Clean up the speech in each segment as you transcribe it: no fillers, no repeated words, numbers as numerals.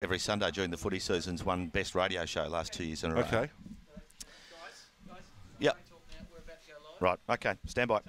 every Sunday during the footy seasons, won best radio show last 2 years in a row. Okay. Yep. Right. Okay. Stand by.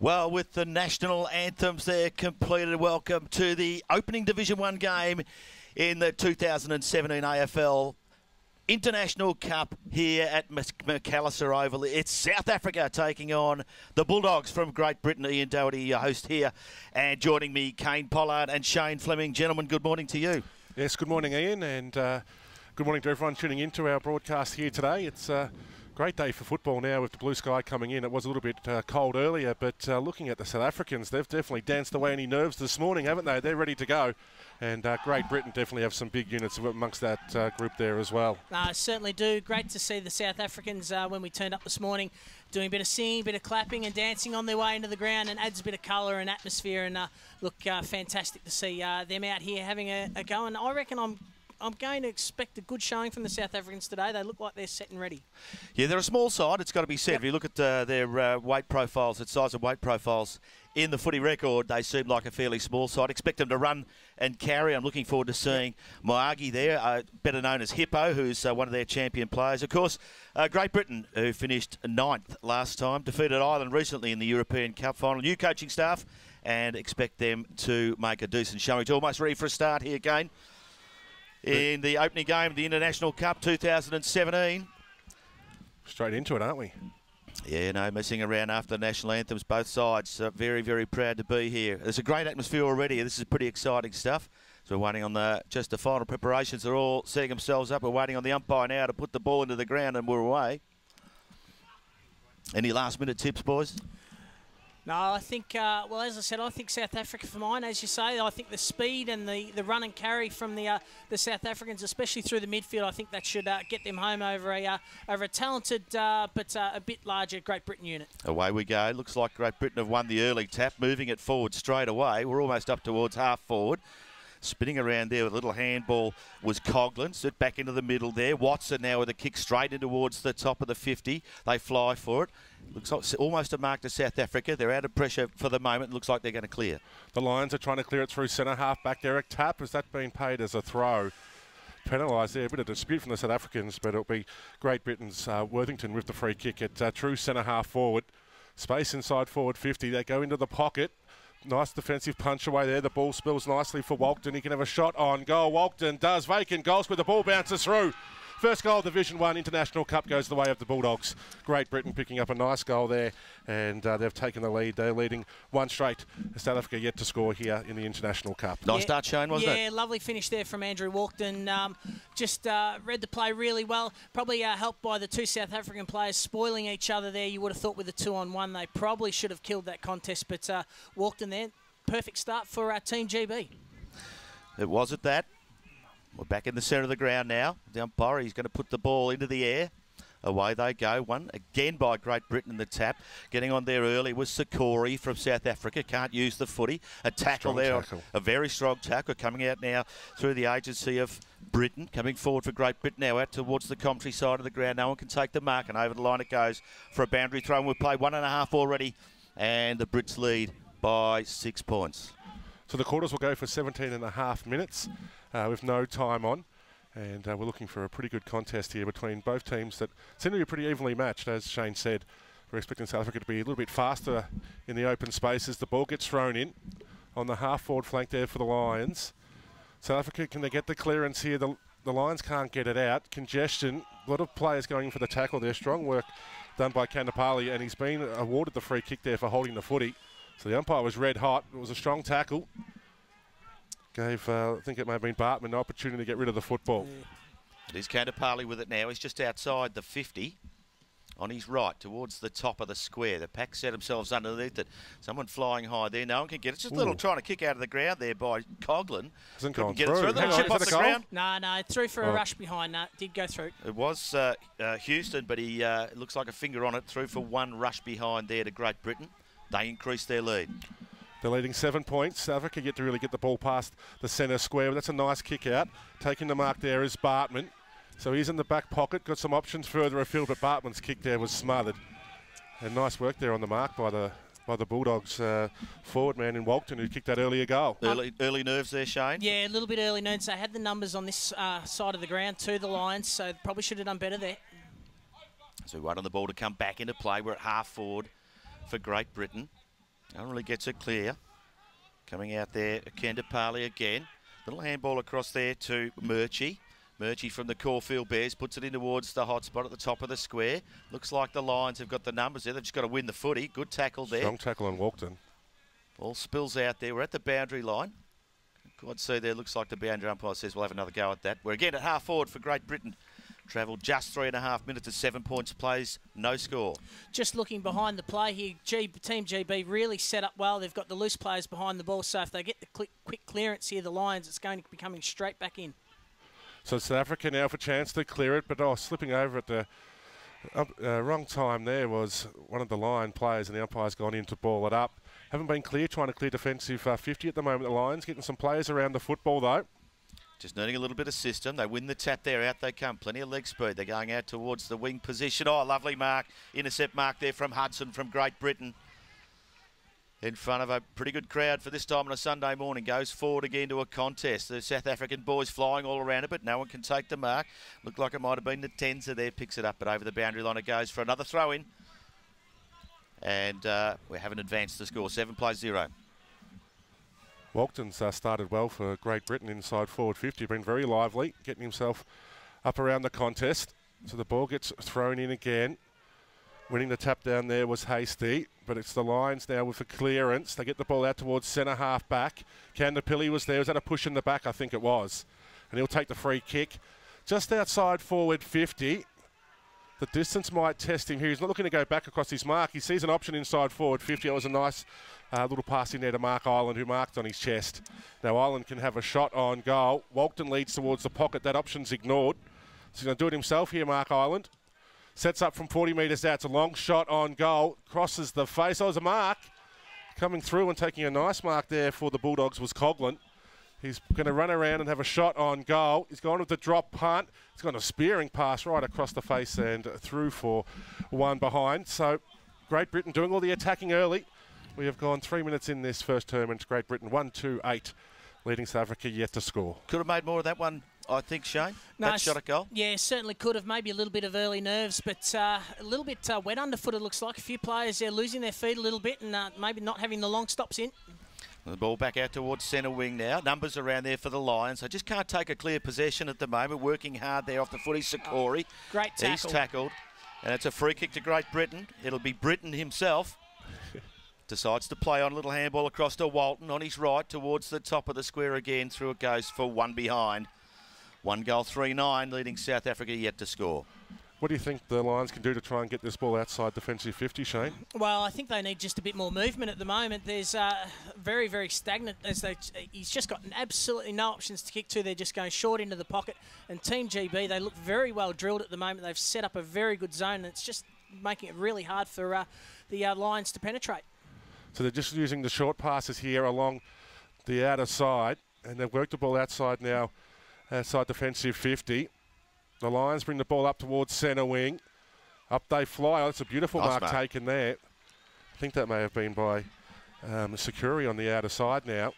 Well, with the national anthems there completed, welcome to the opening Division 1 game in the 2017 AFL International Cup here at McAllister Oval. It's South Africa taking on the Bulldogs from Great Britain. Ian Doherty, your host here, and joining me, Kane Pollard and Shane Fleming. Gentlemen, good morning to you. Yes, good morning, Ian, and good morning to everyone tuning into our broadcast here today. It's great day for football now with the blue sky coming in. It was a little bit cold earlier, but looking at the South Africans, they've definitely danced away any nerves this morning, haven't they? They're ready to go. And Great Britain definitely have some big units amongst that group there as well. Certainly do. Great to see the South Africans when we turned up this morning doing a bit of singing, a bit of clapping and dancing on their way into the ground, and adds a bit of colour and atmosphere. And look, fantastic to see them out here having a go. And I reckon I'm going to expect a good showing from the South Africans today. They look like they're set and ready. Yeah, they're a small side, it's got to be said. Yep. If you look at their weight profiles, the size of weight profiles in the footy record, they seem like a fairly small side. Expect them to run and carry. I'm looking forward to seeing Moagi there, better known as Hippo, who's one of their champion players. Of course, Great Britain, who finished 9th last time, defeated Ireland recently in the European Cup final. New coaching staff, and expect them to make a decent showing. It's almost ready for a start here, Kane. In the opening game of the International Cup 2017. Straight into it, aren't we? Yeah, no messing around after the national anthems, both sides. Very, very proud to be here. There's a great atmosphere already. This is pretty exciting stuff. So we're waiting on just the final preparations. They're all setting themselves up. We're waiting on the umpire now to put the ball into the ground, and we're away. Any last-minute tips, boys? No, I think, well, as I said, I think South Africa for mine. As you say, I think the speed and the run and carry from the South Africans, especially through the midfield, I think that should get them home over a talented but a bit larger Great Britain unit. Away we go. Looks like Great Britain have won the early tap, moving it forward straight away. We're almost up towards half forward. Spinning around there with a little handball was Coughlin. Sit back into the middle there. Watson now with a kick straight in towards the top of the 50. They fly for it. Looks like almost a mark to South Africa. They're out of pressure for the moment. Looks like they're going to clear. The Lions are trying to clear it through centre half back. Derek Tapp, has that been paid as a throw? Penalised there. A bit of dispute from the South Africans, but it'll be Great Britain's Worthington with the free kick at true centre half forward. Space inside forward 50. They go into the pocket. Nice defensive punch away there. The ball spills nicely for Walkden. He can have a shot on goal. Walkden does. Vacant goals where the ball bounces through. First goal of the Division 1 International Cup goes the way of the Bulldogs. Great Britain picking up a nice goal there, and they've taken the lead. They're leading one straight. South Africa yet to score here in the International Cup. Nice start, Shane, wasn't it? Yeah, lovely finish there from Andrew Walkden. Just read the play really well. Probably helped by the two South African players spoiling each other there. You would have thought with a 2-on-1 they probably should have killed that contest, but Walkden there, perfect start for Team GB. It was at that. We're back in the centre of the ground now. The umpire, he's going to put the ball into the air. Away they go. One again by Great Britain in the tap. Getting on there early was Sikori from South Africa. Can't use the footy. A tackle there. A very strong tackle coming out now through the agency of Britain. Coming forward for Great Britain now out towards the commentary side of the ground. No one can take the mark, and over the line it goes for a boundary throw. And we've played 1.5 already, and the Brits lead by 6 points. So the quarters will go for 17.5 minutes with no time on. And we're looking for a pretty good contest here between both teams that seem to be pretty evenly matched, as Shane said. We're expecting South Africa to be a little bit faster in the open spaces. The ball gets thrown in on the half-forward flank there for the Lions. South Africa, can they get the clearance here? The Lions can't get it out. Congestion, a lot of players going in for the tackle there. Strong work done by Kandapali, and he's been awarded the free kick there for holding the footy. So the umpire was red hot. It was a strong tackle. Gave, I think it may have been Bartman, an opportunity to get rid of the football. It is Kandapali with it now. He's just outside the 50 on his right towards the top of the square. The pack set themselves underneath it. Someone flying high there. No one can get it. Just a little trying to kick out of the ground there by Coughlin. Hasn't gone get through. It through. Chip off the ground. No, through for a rush behind. No, did go through. It was Houston, but he looks like a finger on it. Through for one rush behind there to Great Britain. They increase their lead. They're leading 7 points. South Africa yet to really get the ball past the centre square. But that's a nice kick out. Taking the mark there is Bartman. So he's in the back pocket. Got some options further afield, but Bartman's kick there was smothered. And nice work there on the mark by the Bulldogs forward man in Walkden, who kicked that earlier goal. Early nerves there, Shane? Yeah, a little bit early nerves. They had the numbers on this side of the ground to the Lions, so probably should have done better there. So we wait on the ball to come back into play. We're at half forward for Great Britain. Only gets it clear. Coming out there, Kendapali again. Little handball across there to Murchie. Murchie from the Caulfield Bears puts it in towards the hot spot at the top of the square. Looks like the Lions have got the numbers there. They've just got to win the footy. Good tackle there. Strong tackle on Walkden. Ball spills out there. We're at the boundary line. God see there, looks like the boundary umpire says we'll have another go at that. We're again at half forward for Great Britain. Travelled just 3.5 minutes to 7 points, plays no score. Just looking behind the play here, Team GB really set up well. They've got the loose players behind the ball, so if they get the quick clearance here, the Lions, it's going to be coming straight back in. So South Africa now for a chance to clear it, but slipping over at the wrong time there was one of the Lion players, and the umpire's gone in to ball it up. Haven't been clear, trying to clear defensive 50 at the moment, the Lions. Getting some players around the football, though. Just needing a little bit of system. They win the tap there. Out they come. Plenty of leg speed. They're going out towards the wing position. Oh, lovely mark. Intercept mark there from Hudson from Great Britain. In front of a pretty good crowd for this time on a Sunday morning. Goes forward again to a contest. The South African boys flying all around it, but no one can take the mark. Looked like it might have been the Tenza there. Picks it up, but over the boundary line it goes for another throw-in. And we haven't advanced the score. 7-0. Walkden's started well for Great Britain inside forward 50. Been very lively, getting himself up around the contest. So the ball gets thrown in again. Winning the tap down there was Hasty, but it's the Lions now with the clearance. They get the ball out towards centre half back. Kendapili was there. Was that a push in the back? I think it was. And he'll take the free kick. Just outside forward 50. The distance might test him here. He's not looking to go back across his mark. He sees an option inside forward 50. It was a nice little pass in there to Mark Island, who marked on his chest. Now Island can have a shot on goal. Walkden leads towards the pocket. That option's ignored. So he's going to do it himself here, Mark Island. Sets up from 40 metres out. It's a long shot on goal. Crosses the face. Oh, it was a mark. Coming through and taking a nice mark there for the Bulldogs was Coughlin. He's going to run around and have a shot on goal. He's gone with the drop punt. He's got a spearing pass right across the face and through for one behind. So Great Britain doing all the attacking early. We have gone 3 minutes in this first term into Great Britain. 1-2-8, leading South Africa yet to score. Could have made more of that one, I think, Shane. No, that shot at goal. Yeah, certainly could have. Maybe a little bit of early nerves, but a little bit wet underfoot, it looks like. A few players there losing their feet a little bit and maybe not having the long stops in. The ball back out towards centre wing now. Numbers around there for the Lions. They just can't take a clear possession at the moment. Working hard there off the footy. Sakori. Great tackle. He's tackled. And it's a free kick to Great Britain. It'll be Britain himself. Decides to play on a little handball across to Walton on his right towards the top of the square again. Through it goes for one behind. 1-3-9, leading South Africa yet to score. What do you think the Lions can do to try and get this ball outside defensive 50, Shane? Well, I think they need just a bit more movement at the moment. There's very, very stagnant. He's just got absolutely no options to kick to. They're just going short into the pocket. And Team GB, they look very well drilled at the moment. They've set up a very good zone, and it's just making it really hard for the Lions to penetrate. So they're just using the short passes here along the outer side, and they've worked the ball outside now, outside defensive 50. The Lions bring the ball up towards centre wing. Up they fly. Oh, that's a beautiful nice mark taken there. I think that may have been by Sakuri on the outer side now.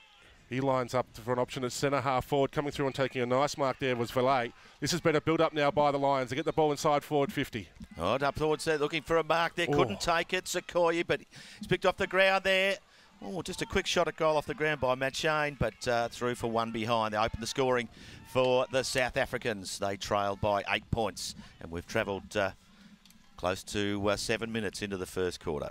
He lines up for an option at centre half forward. Coming through and taking a nice mark there was Valet. This has been a build-up now by the Lions. They get the ball inside forward 50. Oh, up towards there, looking for a mark there. Couldn't take it, Sequoia, but he's picked off the ground there. Oh, just a quick shot at goal off the ground by Matt Shane, but through for one behind. They open the scoring for the South Africans. They trailed by 8 points, and we've travelled close to 7 minutes into the first quarter.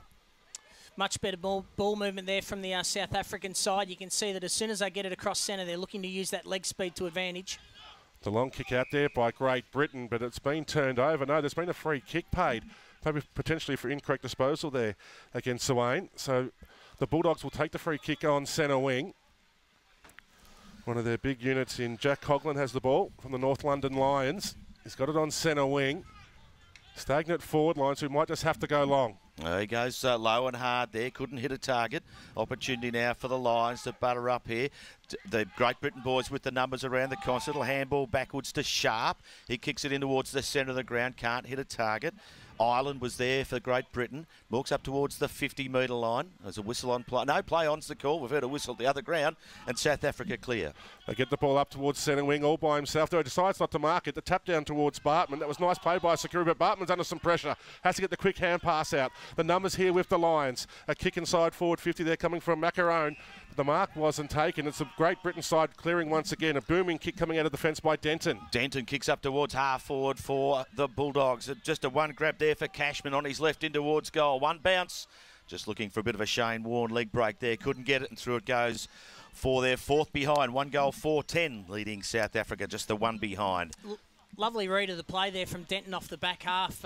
Much better ball movement there from the South African side. You can see that as soon as they get it across centre, they're looking to use that leg speed to advantage. The long kick out there by Great Britain, but it's been turned over. No, there's been a free kick paid, maybe potentially for incorrect disposal there against Swain. So the Bulldogs will take the free kick on centre wing. One of their big units in Jack Coughlin has the ball from the North London Lions. He's got it on centre wing. Stagnant forward lines who might just have to go long. He goes low and hard there. Couldn't hit a target. Opportunity now for the Lions to butter up here. The Great Britain boys with the numbers around the constant. Little handball backwards to Sharp. He kicks it in towards the centre of the ground. Can't hit a target. Ireland was there for Great Britain. Walks up towards the 50-metre line. There's a whistle on play. No, play on's the call. We've heard a whistle at the other ground. And South Africa clear. They get the ball up towards centre wing all by himself. Though he decides not to mark it. The tap down towards Bartman. That was nice play by Sakuri, but Bartman's under some pressure. Has to get the quick hand pass out. The numbers here with the Lions. A kick inside forward 50 there coming from Macarone. The mark wasn't taken. It's a Great Britain side clearing once again. A booming kick coming out of the fence by Denton. Denton kicks up towards half forward for the Bulldogs. Just a one grab there for Cashman on his left in towards goal. One bounce. Just looking for a bit of a Shane Warne leg break there. Couldn't get it, and through it goes for their fourth behind. 1 goal, 4-10 leading South Africa. Just the one behind. Lovely read of the play there from Denton off the back half.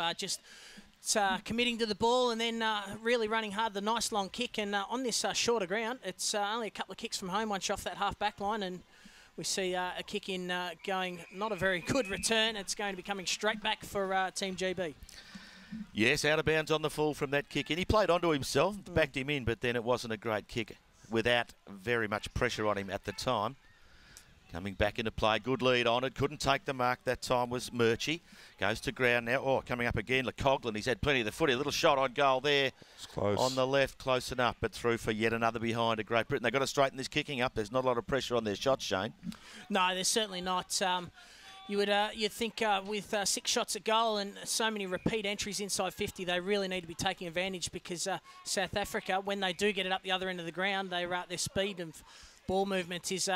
Committing to the ball and then really running hard. The nice long kick, and on this shorter ground, it's only a couple of kicks from home, one shot off that half back line, and we see a kick in going, not a very good return. It's going to be coming straight back for Team GB. Yes, out of bounds on the full from that kick, and he played onto himself, backed him in, but then it wasn't a great kick without very much pressure on him at the time. Coming back into play, good lead on it. Couldn't take the mark that time was Murchie. Goes to ground now. Oh, coming up again, Coughlin. He's had plenty of the footy. A little shot on goal there. It's close. On the left, close enough, but through for yet another behind a Great Britain. They've got to straighten this kicking up. There's not a lot of pressure on their shots, Shane. No, there's certainly not. You'd think with 6 shots at goal and so many repeat entries inside 50, they really need to be taking advantage, because South Africa, when they do get it up the other end of the ground, their speed and ball movement is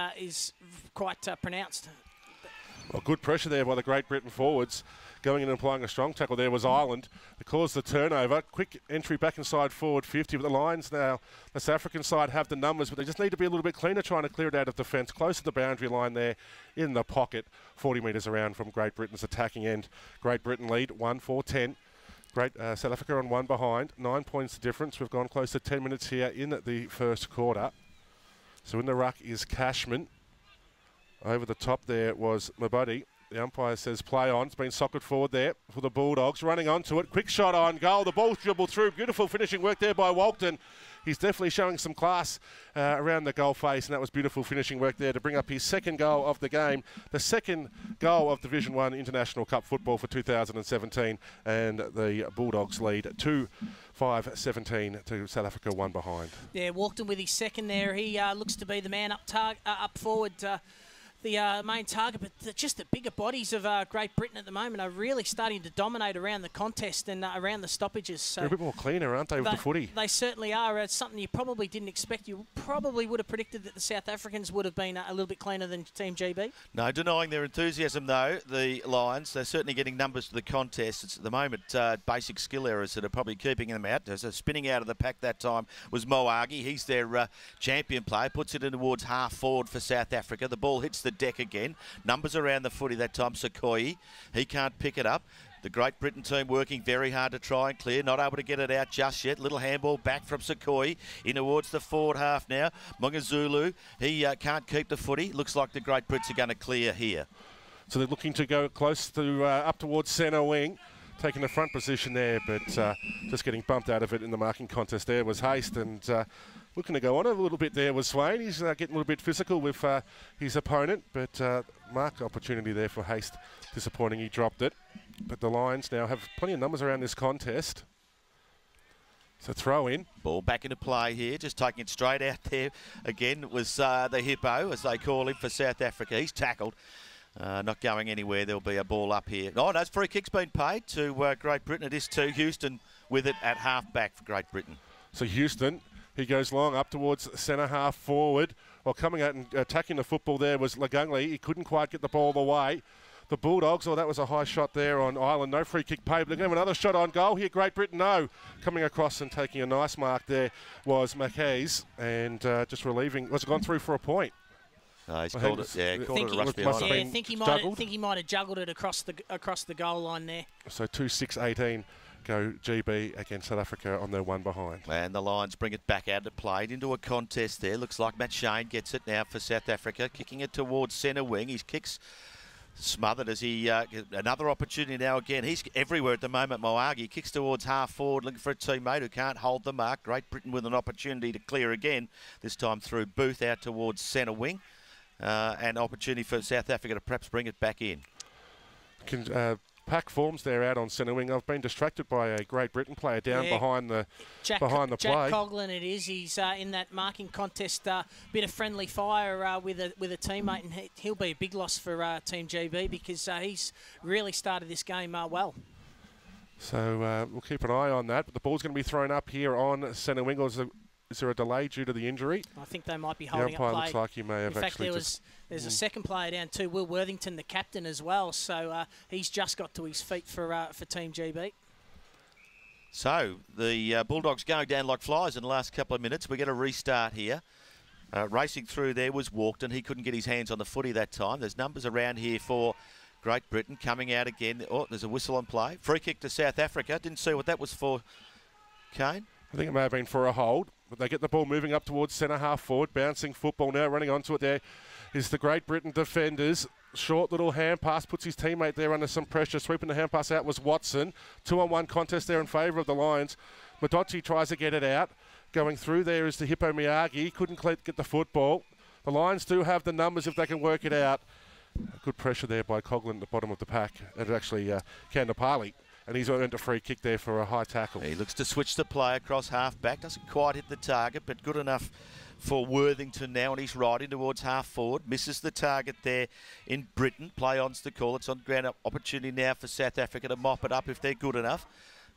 quite pronounced. Well, good pressure there by the Great Britain forwards. Going in and applying a strong tackle there was Ireland. It caused the turnover. Quick entry back inside forward 50. But the Lions now, the South African side, have the numbers, but they just need to be a little bit cleaner trying to clear it out of defence. Close to the boundary line there in the pocket. 40 metres around from Great Britain's attacking end. Great Britain lead 1-4-10. South Africa on 1 behind. 9 points difference. We've gone close to 10 minutes here in the first quarter. So in the ruck is Cashman. Over the top there was Mabudi. The umpire says play on. It's been socked forward there for the Bulldogs. Running onto it. Quick shot on goal. The ball dribbled through. Beautiful finishing work there by Walton. He's definitely showing some class around the goal face, and that was beautiful finishing work there to bring up his second goal of the game. The second goal of Division 1 International Cup football for 2017, and the Bulldogs lead 2-5-17 to South Africa 1 behind. Yeah, Walton with his second there. He looks to be the man up forward. The main target, but just the bigger bodies of Great Britain at the moment are really starting to dominate around the contest and around the stoppages. So they're a bit more cleaner, aren't they, with the footy? They certainly are. It's something you probably didn't expect. You probably would have predicted that the South Africans would have been a little bit cleaner than Team GB. No denying their enthusiasm, though. The Lions, they're certainly getting numbers to the contest. It's at the moment basic skill errors that are probably keeping them out. There's a spinning out of the pack that time was Moagi. He's their champion player. Puts it in towards half forward for South Africa. The ball hits the deck again. Numbers around the footy that time. Sekoe, he can't pick it up. The Great Britain team working very hard to try and clear. Not able to get it out just yet. Little handball back from Sekoe in towards the forward half now. Mungazulu, he can't keep the footy. Looks like the Great Brits are going to clear here. So they're looking to go close to up towards centre wing. Taking the front position there, but just getting bumped out of it in the marking contest there was Haste, and looking to go on a little bit there was Swain. He's getting a little bit physical with his opponent, but mark opportunity there for Haste. Disappointing, he dropped it. But the Lions now have plenty of numbers around this contest. So throw in. Ball back into play here, just taking it straight out there. Again, was the Hippo, as they call him, for South Africa. He's tackled. Not going anywhere. There'll be a ball up here. Oh, no, free kick's been paid to Great Britain. It is to Houston with it at half back for Great Britain. So Houston, he goes long up towards centre half forward. Well, coming out and attacking the football there was Lagungli. He couldn't quite get the ball away. The Bulldogs, that was a high shot there on Ireland. No free kick paid, but they're going to have another shot on goal here. Great Britain, no. Coming across and taking a nice mark there was McKay's, and just relieving. Was it gone through for a point? No, he's called it. Yeah, called it a rush behind. Yeah, I think he might have juggled it across the goal line there. So 2-6-18 go GB against South Africa on their 1 behind. And the Lions bring it back out to play into a contest there. Looks like Matt Shane gets it now for South Africa, kicking it towards centre wing. His kicks smothered as he another opportunity now again. He's everywhere at the moment. Moagi kicks towards half forward, looking for a teammate who can't hold the mark. Great Britain with an opportunity to clear again, this time through Booth out towards centre wing. And opportunity for South Africa to perhaps bring it back in. pack forms there out on centre wing. I've been distracted by a Great Britain player down behind the Jack play. Jack Coughlin it is. He's in that marking contest, bit of friendly fire with a teammate, and he'll be a big loss for Team GB because he's really started this game well. So we'll keep an eye on that. But the ball's going to be thrown up here on centre wing. Or is there a delay due to the injury? I think they might be holding up play. The umpire looks like he may have actually. In fact, there's a second player down too, Will Worthington, the captain as well. So he's just got to his feet for Team GB. So the Bulldogs going down like flies in the last couple of minutes. We get a restart here. Racing through there was Walkden. He couldn't get his hands on the footy that time. There's numbers around here for Great Britain coming out again. Oh, there's a whistle on play. Free kick to South Africa. Didn't see what that was for, Kane. I think it may have been for a hold, but they get the ball moving up towards centre half forward. Bouncing football now, running onto it there is the Great Britain defenders. Short little hand pass, puts his teammate there under some pressure. Sweeping the hand pass out was Watson. 2-on-1 contest there in favour of the Lions. Madochi tries to get it out. Going through there is the Hippo Miyagi. Couldn't get the football. The Lions do have the numbers if they can work it out. Good pressure there by Coughlin at the bottom of the pack. And actually Kandapali. And he's earned a free kick there for a high tackle. He looks to switch the play across half back. Doesn't quite hit the target, but good enough for Worthington now, and he's riding towards half forward. Misses the target there in Britain. Play on's the call. It's on ground opportunity now for South Africa to mop it up if they're good enough.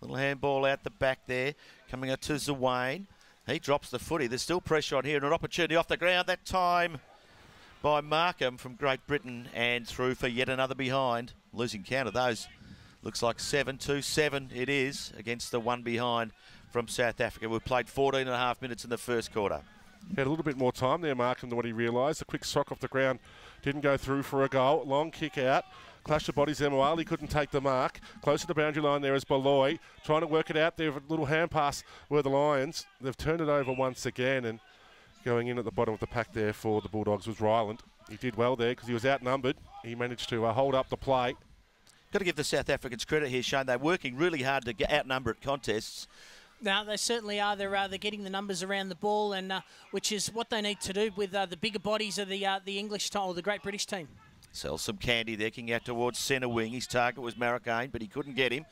Little handball out the back there. Coming out to Zawain. He drops the footy. There's still pressure on here and an opportunity off the ground. That time by Markham from Great Britain and through for yet another behind. Losing count of those. Looks like 7-2-7 it is against the one behind from South Africa. We've played 14 and a half minutes in the first quarter. He had a little bit more time there, Markham, than what he realised. A quick sock off the ground didn't go through for a goal. Long kick out. Clash of bodies there. Moali couldn't take the mark. Close to the boundary line there is Beloy. Trying to work it out there. A little hand pass were the Lions. They've turned it over once again, and going in at the bottom of the pack there for the Bulldogs was Ryland. He did well there because he was outnumbered. He managed to hold up the play. Got to give the South Africans credit here, Shane. They're working really hard to get outnumber at contests. No, they certainly are. They're getting the numbers around the ball, and which is what they need to do with the bigger bodies of the English team or the Great British team. Sells some candy there, kicking out towards centre wing. His target was Marikane, but he couldn't get him.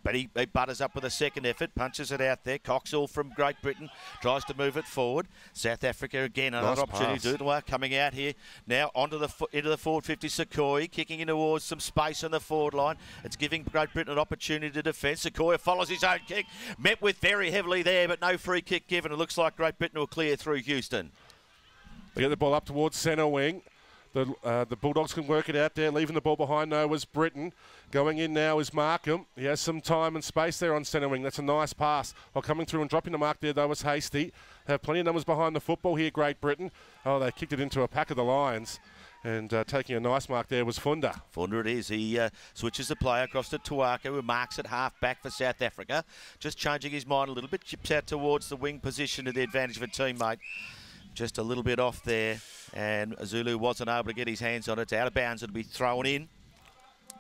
But he butters up with a second effort, punches it out there. Coxall from Great Britain tries to move it forward. South Africa again, another opportunity to do it. Coming out here now into the forward 50. Sequoia kicking in towards some space on the forward line. It's giving Great Britain an opportunity to defend. Sequoia follows his own kick, met with very heavily there, but no free kick given. It looks like Great Britain will clear through Houston. They get the ball up towards centre wing. The Bulldogs can work it out there. Leaving the ball behind though was Britain. Going in now is Markham. He has some time and space there on centre wing. That's a nice pass. While coming through and dropping the mark there though was Hasty. They have plenty of numbers behind the football here, Great Britain. Oh, they kicked it into a pack of the Lions. And taking a nice mark there was Funda. Funda it is. He switches the play across to Tuaka, who marks it half back for South Africa. Just changing his mind a little bit. Chips out towards the wing position to the advantage of a teammate. Just a little bit off there, and Zulu wasn't able to get his hands on it. It's out of bounds. It'll be thrown in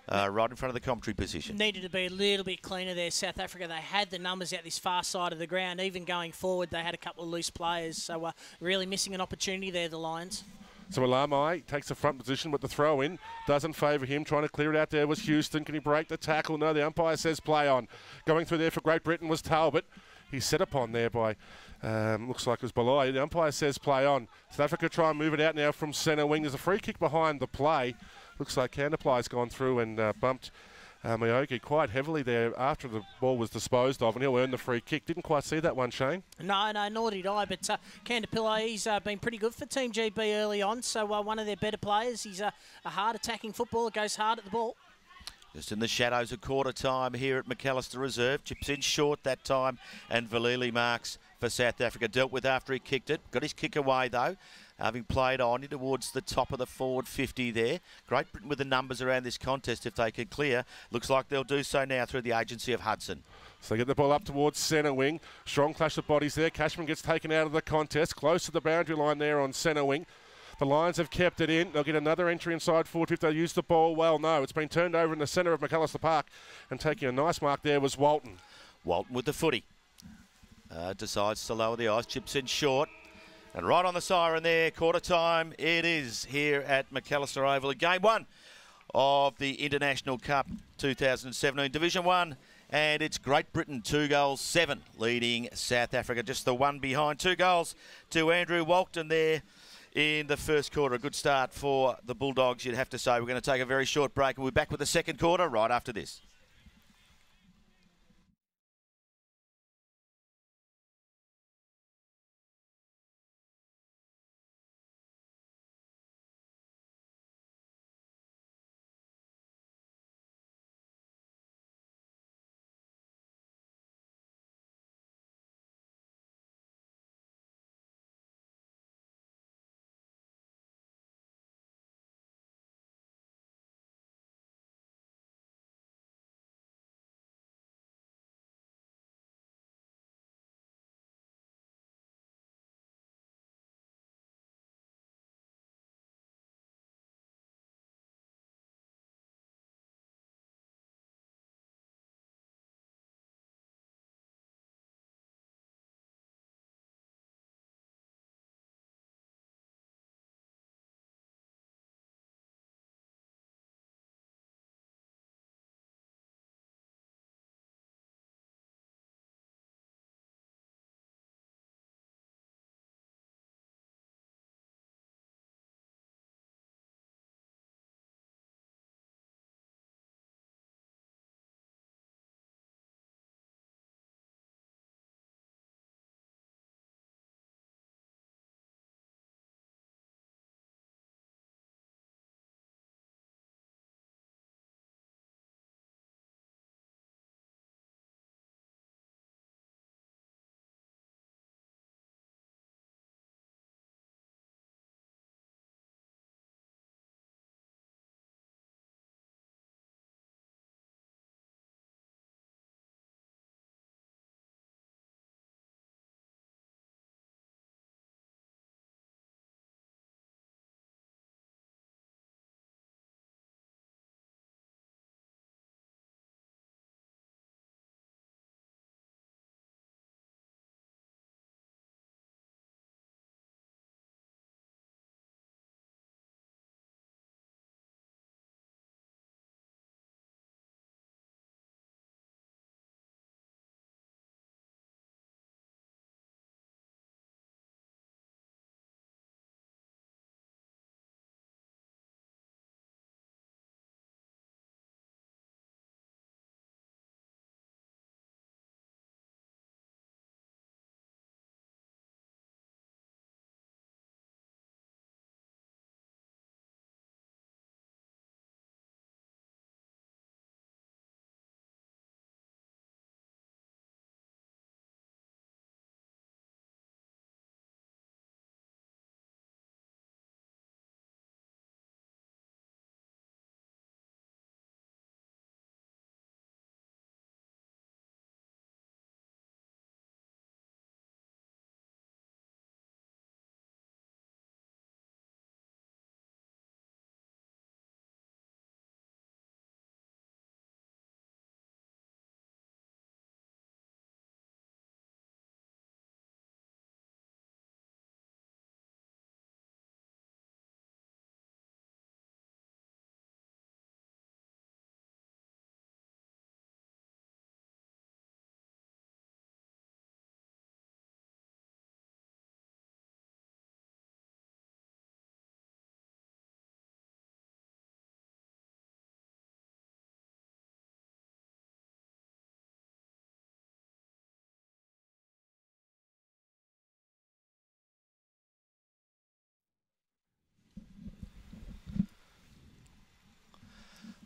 right in front of the commentary position. Needed to be a little bit cleaner there, South Africa. They had the numbers out this far side of the ground. Even going forward, they had a couple of loose players. So really missing an opportunity there, the Lions. So Alamai takes the front position, but the throw in doesn't favour him. Trying to clear it out there was Houston. Can he break the tackle? No, the umpire says play on. Going through there for Great Britain was Talbot. He's set upon there by, looks like it was Beloy. The umpire says play on. South Africa try and move it out now from centre wing. There's a free kick behind the play. Looks like Kandapali's gone through and bumped Miogi quite heavily there after the ball was disposed of, and he'll earn the free kick. Didn't quite see that one, Shane. No, nor did I, but Kandapali, he's been pretty good for Team GB early on, so one of their better players. He's a hard attacking footballer, goes hard at the ball. Just in the shadows of quarter time here at McAllister Reserve. Chips in short that time, and Valili marks for South Africa. Dealt with after he kicked it. Got his kick away though, having played on towards the top of the forward 50 there. Great Britain with the numbers around this contest if they can clear. Looks like they'll do so now through the agency of Hudson. So they get the ball up towards centre wing. Strong clash of bodies there. Cashman gets taken out of the contest. Close to the boundary line there on centre wing. The Lions have kept it in. They'll get another entry inside forward if they use the ball well. No, it's been turned over in the centre of McAllister Park, and taking a nice mark there was Walton. Walton with the footy. Decides to lower the ice. Chips in short. And right on the siren there, quarter time it is here at McAllister Oval. Game one of the International Cup 2017 Division 1. And it's Great Britain 2-7 leading South Africa. Just the one behind. 2 goals to Andrew Walton there in the first quarter. A good start for the Bulldogs, you'd have to say. We're going to take a very short break and we'll be back with the second quarter right after this.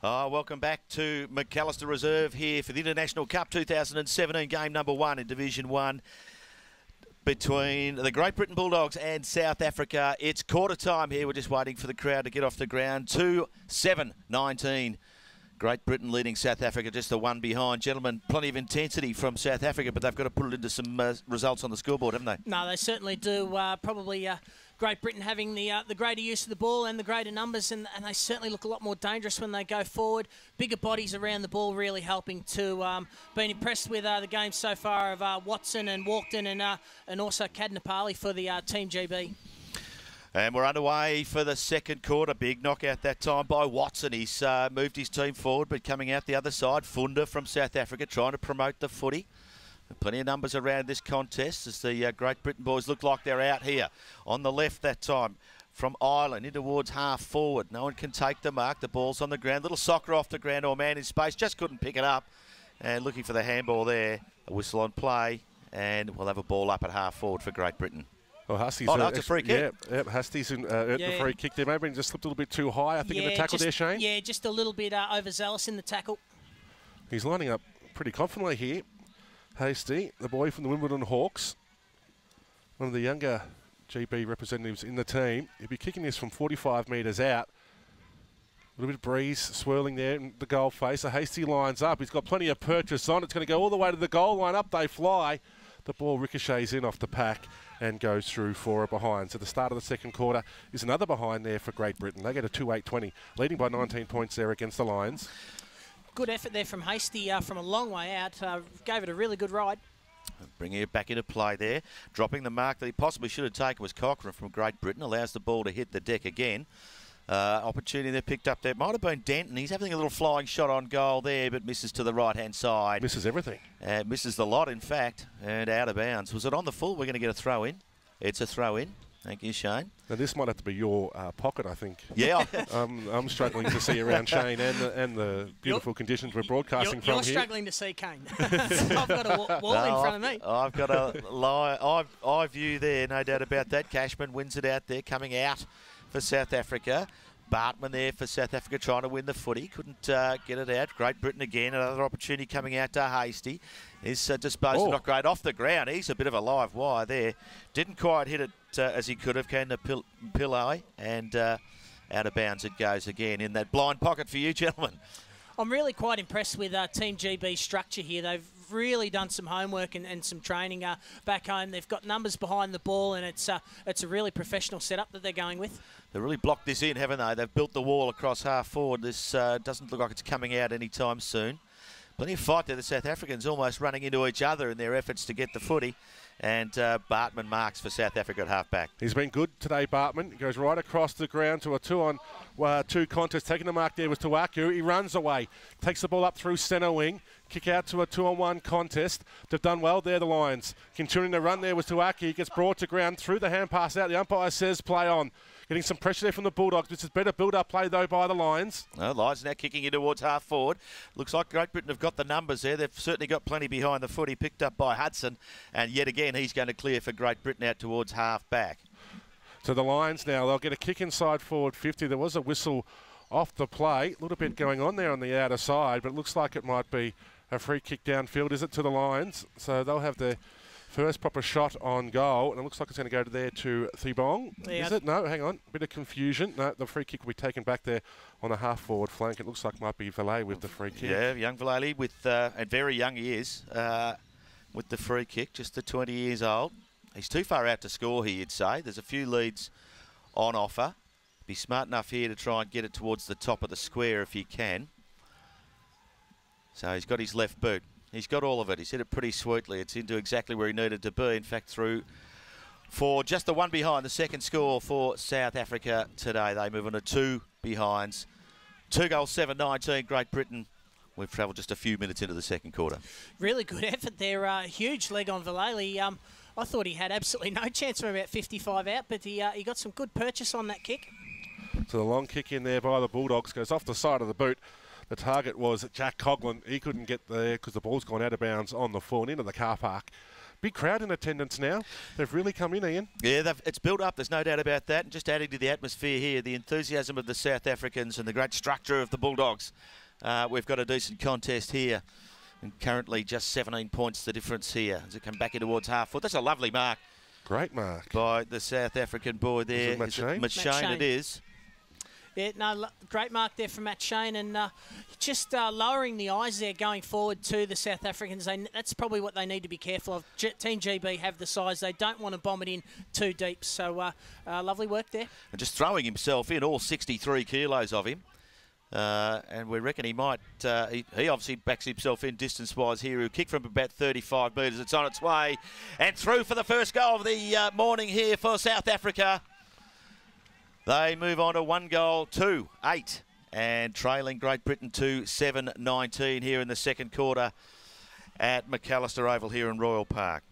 Welcome back to McAllister Reserve here for the International Cup 2017 game number 1 in Division 1 between the Great Britain Bulldogs and South Africa. It's quarter time here. We're just waiting for the crowd to get off the ground. 2-7-19. Great Britain leading South Africa just the one behind. Gentlemen, plenty of intensity from South Africa, but they've got to put it into some results on the scoreboard, haven't they? No, they certainly do. Probably Great Britain having the greater use of the ball and the greater numbers, and they certainly look a lot more dangerous when they go forward. Bigger bodies around the ball really helping to been impressed with the game so far of Watson and Walkden and also Kadnapali for the Team GB. And we're underway for the second quarter. Big knockout that time by Watson. He's moved his team forward, but coming out the other side, Funda from South Africa trying to promote the footy. Plenty of numbers around this contest as the Great Britain boys look like they're out here. On the left that time from Ireland in towards half forward. No one can take the mark. The ball's on the ground. Little soccer off the ground or man in space. Just couldn't pick it up. And looking for the handball there. A whistle on play. And we'll have a ball up at half forward for Great Britain. Well, Husty's it's a free kick. Yeah, Husty's the free kick there. Maybe just slipped a little bit too high, I think, in the tackle there, Shane. Yeah, just a little bit overzealous in the tackle. He's lining up pretty confidently here. Hasty, the boy from the Wimbledon Hawks, one of the younger GB representatives in the team. He'll be kicking this from 45 metres out. A little bit of breeze swirling there in the goal face. So Hasty lines up. He's got plenty of purchase on. It's going to go all the way to the goal line. Up they fly. The ball ricochets in off the pack and goes through for a behind. So the start of the second quarter is another behind there for Great Britain. They get a 2-8-20, leading by 19 points there against the Lions. Good effort there from Hasty from a long way out. Gave it a really good ride. Bringing it back into play there. Dropping the mark that he possibly should have taken was Cochrane from Great Britain. Allows the ball to hit the deck again. Opportunity they picked up there. Might have been Denton. He's having a little flying shot on goal there, but misses to the right-hand side. Misses everything. Misses the lot, in fact, and out of bounds. Was it on the full? We're going to get a throw in. It's a throw in. Thank you, Shane. Now this might have to be your pocket, I think. Yeah. I'm struggling to see around Shane and the beautiful conditions we're broadcasting from here. You're struggling to see Kane. I've got a wall in front of me. I've got a eye view there, no doubt about that. Cashman wins it out there, coming out for South Africa. Bartman there for South Africa trying to win the footy. Couldn't get it out. Great Britain again. Another opportunity coming out to Hasty. Is disposed not great off the ground. He's a bit of a live wire there. Didn't quite hit it as he could have. Came to Pillay and out of bounds it goes again in that blind pocket for you, gentlemen. I'm really quite impressed with Team GB's structure here. They've really done some homework and some training back home. They've got numbers behind the ball, and it's a really professional setup that they're going with. They've really blocked this in, haven't they? They've built the wall across half forward. This doesn't look like it's coming out anytime soon. Plenty of fight there. The South Africans almost running into each other in their efforts to get the footy. And Bartman marks for South Africa at half-back. He's been good today, Bartman. He goes right across the ground to a 2-on-2 contest. Taking the mark there was Tuaku. He runs away. Takes the ball up through centre wing. Kick out to a 2-on-1 contest. They've done well there, the Lions. Continuing to run there was Tuaku. He gets brought to ground through the hand pass out. The umpire says play on. Getting some pressure there from the Bulldogs. This is better build-up play, though, by the Lions. Lions now kicking in towards half forward. Looks like Great Britain have got the numbers there. They've certainly got plenty behind the footy, picked up by Hudson. And yet again, he's going to clear for Great Britain out towards half back. So the Lions now, they'll get a kick inside forward 50. There was a whistle off the play. A little bit going on there on the outer side, but it looks like it might be a free kick downfield, is it, to the Lions? So they'll have their first proper shot on goal, and it looks like it's going to go there to Thibong. Yeah. Is it? No, hang on. Bit of confusion. No, the free kick will be taken back there on the half-forward flank. It looks like it might be Valet with the free kick. Yeah, young Valet with, and very young he is, with the free kick, just at 20 years old. He's too far out to score here, you'd say. There's a few leads on offer. Be smart enough here to try and get it towards the top of the square if he can. So he's got his left boot. He's got all of it. He's hit it pretty sweetly. It's into exactly where he needed to be. In fact, through for just the one behind, the second score for South Africa today. They move on to 2 behinds. 2 goals, 7-19, Great Britain. We've travelled just a few minutes into the second quarter. Really good effort there. Huge leg on Vallely. I thought he had absolutely no chance from about 55 out, but he got some good purchase on that kick. So the long kick in there by the Bulldogs goes off the side of the boot. The target was Jack Coughlin. He couldn't get there because the ball's gone out of bounds on the full and into the car park. Big crowd in attendance now. They've really come in, Ian. Yeah, it's built up. There's no doubt about that. And just adding to the atmosphere here, the enthusiasm of the South Africans and the great structure of the Bulldogs. We've got a decent contest here. And currently just 17 points the difference here as it comes back in towards half foot. That's a lovely mark. Great mark. By the South African boy there. Is it Matt Shane? Matt Shane it is. Yeah, no, great mark there from Matt Shane, and just lowering the eyes there going forward to the South Africans. That's probably what they need to be careful of. Team GB have the size. They don't want to bomb it in too deep, so lovely work there. And just throwing himself in, all 63 kilos of him. And we reckon he might, he obviously backs himself in distance-wise here. He'll kick from about 35 metres. It's on its way and through for the first goal of the morning here for South Africa. They move on to 1 goal, 2-8, and trailing Great Britain 2-7-19 here in the second quarter at McAllister Oval here in Royal Park.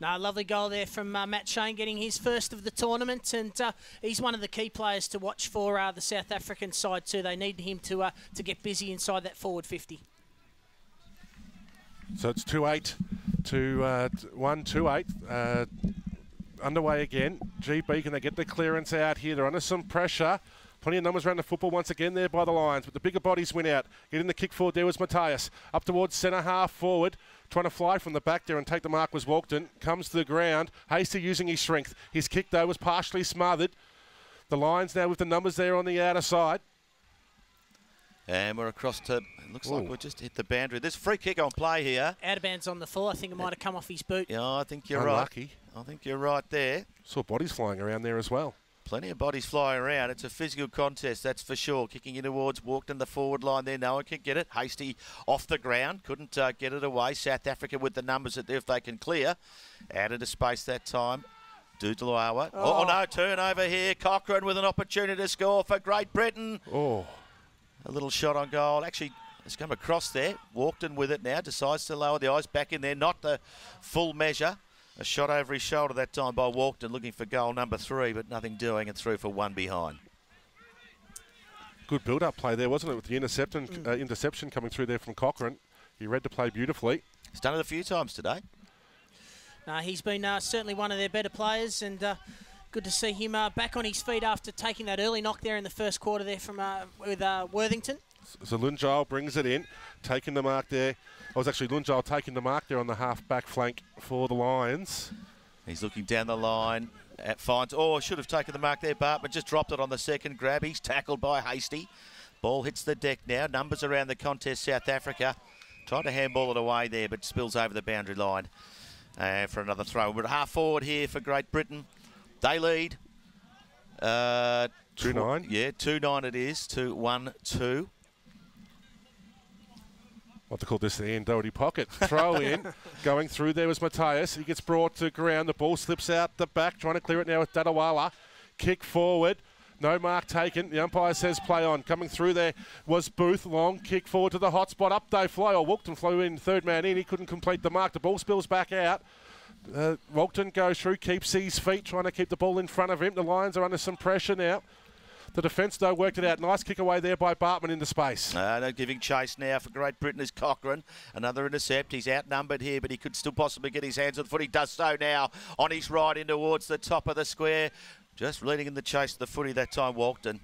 No, lovely goal there from Matt Shane, getting his first of the tournament, and he's one of the key players to watch for the South African side too. They need him to get busy inside that forward 50. So it's 2-8 to 1-2-8. Underway again. GB, can they get the clearance out here? They're under some pressure. Plenty of numbers around the football once again there by the Lions, but the bigger bodies win out. Getting the kick forward there was Matthias. Up towards centre half forward. Trying to fly from the back there and take the mark was Walkden. Comes to the ground. Hasty using his strength. His kick, though, was partially smothered. The Lions now with the numbers there on the outer side. And we're across to, it looks like we just hit the boundary. There's a free kick on play here. Out of bounds on the full. I think it might have come off his boot. Yeah, I think you're Unlucky. right. I think you're right there. Saw bodies flying around there as well. Plenty of bodies flying around. It's a physical contest, that's for sure. Kicking in towards, walked in the forward line there. No one can get it. Hasty off the ground. Couldn't get it away. South Africa with the numbers if they can clear. Out into space that time. Dudulawa. Oh, no, turnover here. Cochrane with an opportunity to score for Great Britain. Oh. A little shot on goal. Actually, it's come across there. Walked in with it now. Decides to lower the eyes back in there. Not the full measure. A shot over his shoulder that time by Walkden, looking for goal number 3, but nothing doing, and through for 1 behind. Good build-up play there, wasn't it, with the interception coming through there from Cochrane. He read the play beautifully. He's done it a few times today. He's been certainly one of their better players, and good to see him back on his feet after taking that early knock there in the first quarter there from with Worthington. So Lunjal brings it in, taking the mark there. It was actually Lunjal taking the mark there on the half-back flank for the Lions. He's looking down the line. Finds, should have taken the mark there, Bartman just dropped it on the second grab. He's tackled by Hasty. Ball hits the deck now. Numbers around the contest, South Africa. Tried to handball it away there, but spills over the boundary line for another throw. We're half forward here for Great Britain. They lead. 2-9. Yeah, 2-9 it is. 2-1-2. What they call this the Ian Doherty pocket. Throw in. Going through there was Matthias. He gets brought to ground. The ball slips out the back. Trying to clear it now with Dadawala. Kick forward. No mark taken. The umpire says play on. Coming through there was Booth. Long kick forward to the hot spot. Up they fly. Walkden flew in. Third man in. He couldn't complete the mark. The ball spills back out. Walkden goes through. Keeps his feet. Trying to keep the ball in front of him. The Lions are under some pressure now. The defence, though, worked it out. Nice kick away there by Bartman into space. They're giving chase now for Great Britain is Cochrane. Another intercept. He's outnumbered here, but he could still possibly get his hands on the foot. He does so now on his right in towards the top of the square. Just leading in the chase of the footy that time, Walkden.